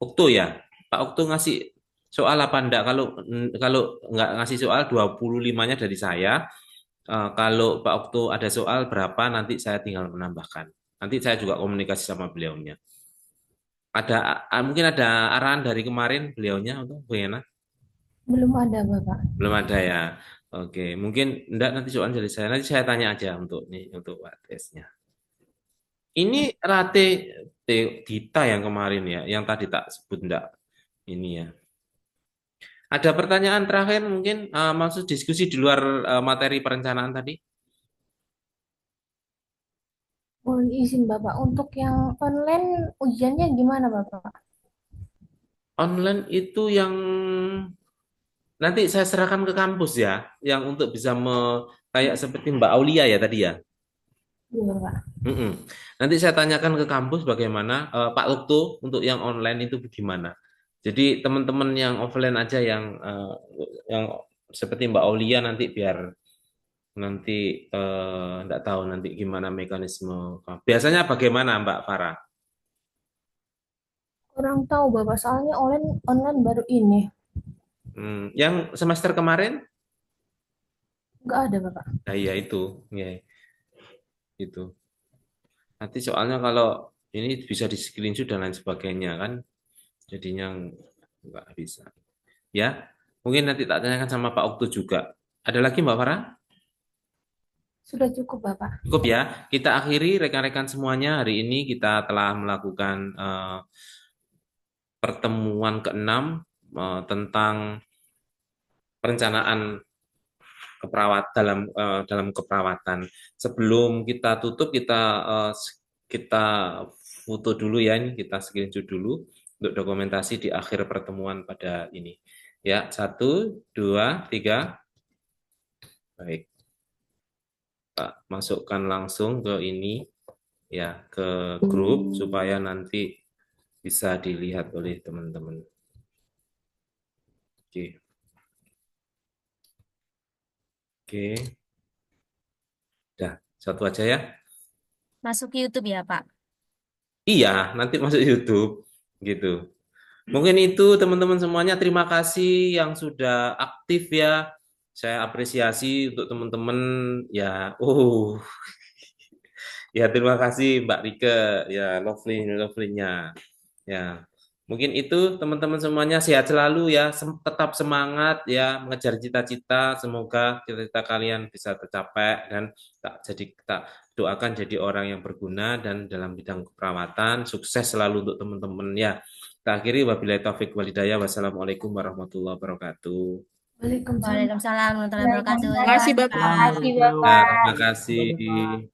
Uktu ya. Pak Uktu ngasih soal apa enggak? Kalau nggak ngasih soal 25-nya dari saya. Kalau Pak Uktu ada soal berapa nanti saya tinggal menambahkan. Nanti saya juga komunikasi sama beliaunya. Mungkin ada arahan dari kemarin beliaunya untuk Bu Yana? Belum ada, Bapak. Belum ada ya. Oke, mungkin enggak nanti soal dari saya. Nanti saya tanya aja untuk nih untuk tesnya. Ini Rate Dita yang kemarin ya, yang tadi tak sebut enggak ini ya. Ada pertanyaan terakhir mungkin maksud diskusi di luar materi perencanaan tadi? Mohon izin Bapak, untuk yang online ujiannya gimana Bapak? Online itu yang nanti saya serahkan ke kampus ya, yang untuk bisa kayak seperti Mbak Aulia ya tadi ya. Iya Pak. Nanti saya tanyakan ke kampus bagaimana Pak Lukto untuk yang online itu gimana. Jadi teman-teman yang offline aja yang seperti Mbak Aulia nanti biar nanti enggak tahu nanti gimana mekanisme. Biasanya bagaimana Mbak Farah? Kurang tahu Bapak, soalnya online baru ini. Yang semester kemarin? Enggak ada Bapak. Nah, iya itu, ya. Itu. Nanti soalnya kalau ini bisa di screenshot dan lain sebagainya kan, jadinya nggak bisa. Ya, mungkin nanti tak tanyakan sama Pak Okto juga. Ada lagi Mbak Farah? Sudah cukup Bapak. Cukup ya. Kita akhiri rekan-rekan semuanya. Hari ini kita telah melakukan pertemuan ke-6 tentang perencanaan dalam keperawatan. Sebelum kita tutup, kita foto dulu ya, ini kita screenshot dulu untuk dokumentasi di akhir pertemuan pada ini. Ya, 1, 2, 3. Baik. Pak, masukkan langsung ke ini ya, ke grup supaya nanti bisa dilihat oleh teman-teman. Oke. Oke. Dah, satu aja ya. Masuk ke YouTube ya, Pak. Iya, nanti masuk YouTube gitu. Mungkin itu teman-teman semuanya. Terima kasih yang sudah aktif ya. Saya apresiasi untuk teman-teman ya. Ya terima kasih Mbak Rike ya, lovely-nya. Ya. Mungkin itu teman-teman semuanya, sehat selalu ya, tetap semangat ya mengejar cita-cita. Semoga cita-cita kalian bisa tercapai dan tak doakan jadi orang yang berguna dan dalam bidang keperawatan. Sukses selalu untuk teman-teman ya. Kita akhiri, wabillahi taufik wal hidayah. Wassalamualaikum warahmatullahi wabarakatuh. Waalaikumsalam. Waalaikumsalam warahmatullahi wabarakatuh. Terima kasih, Terima Bapak. kasih, Pak. Terima kasih, Bapak. Terima kasih.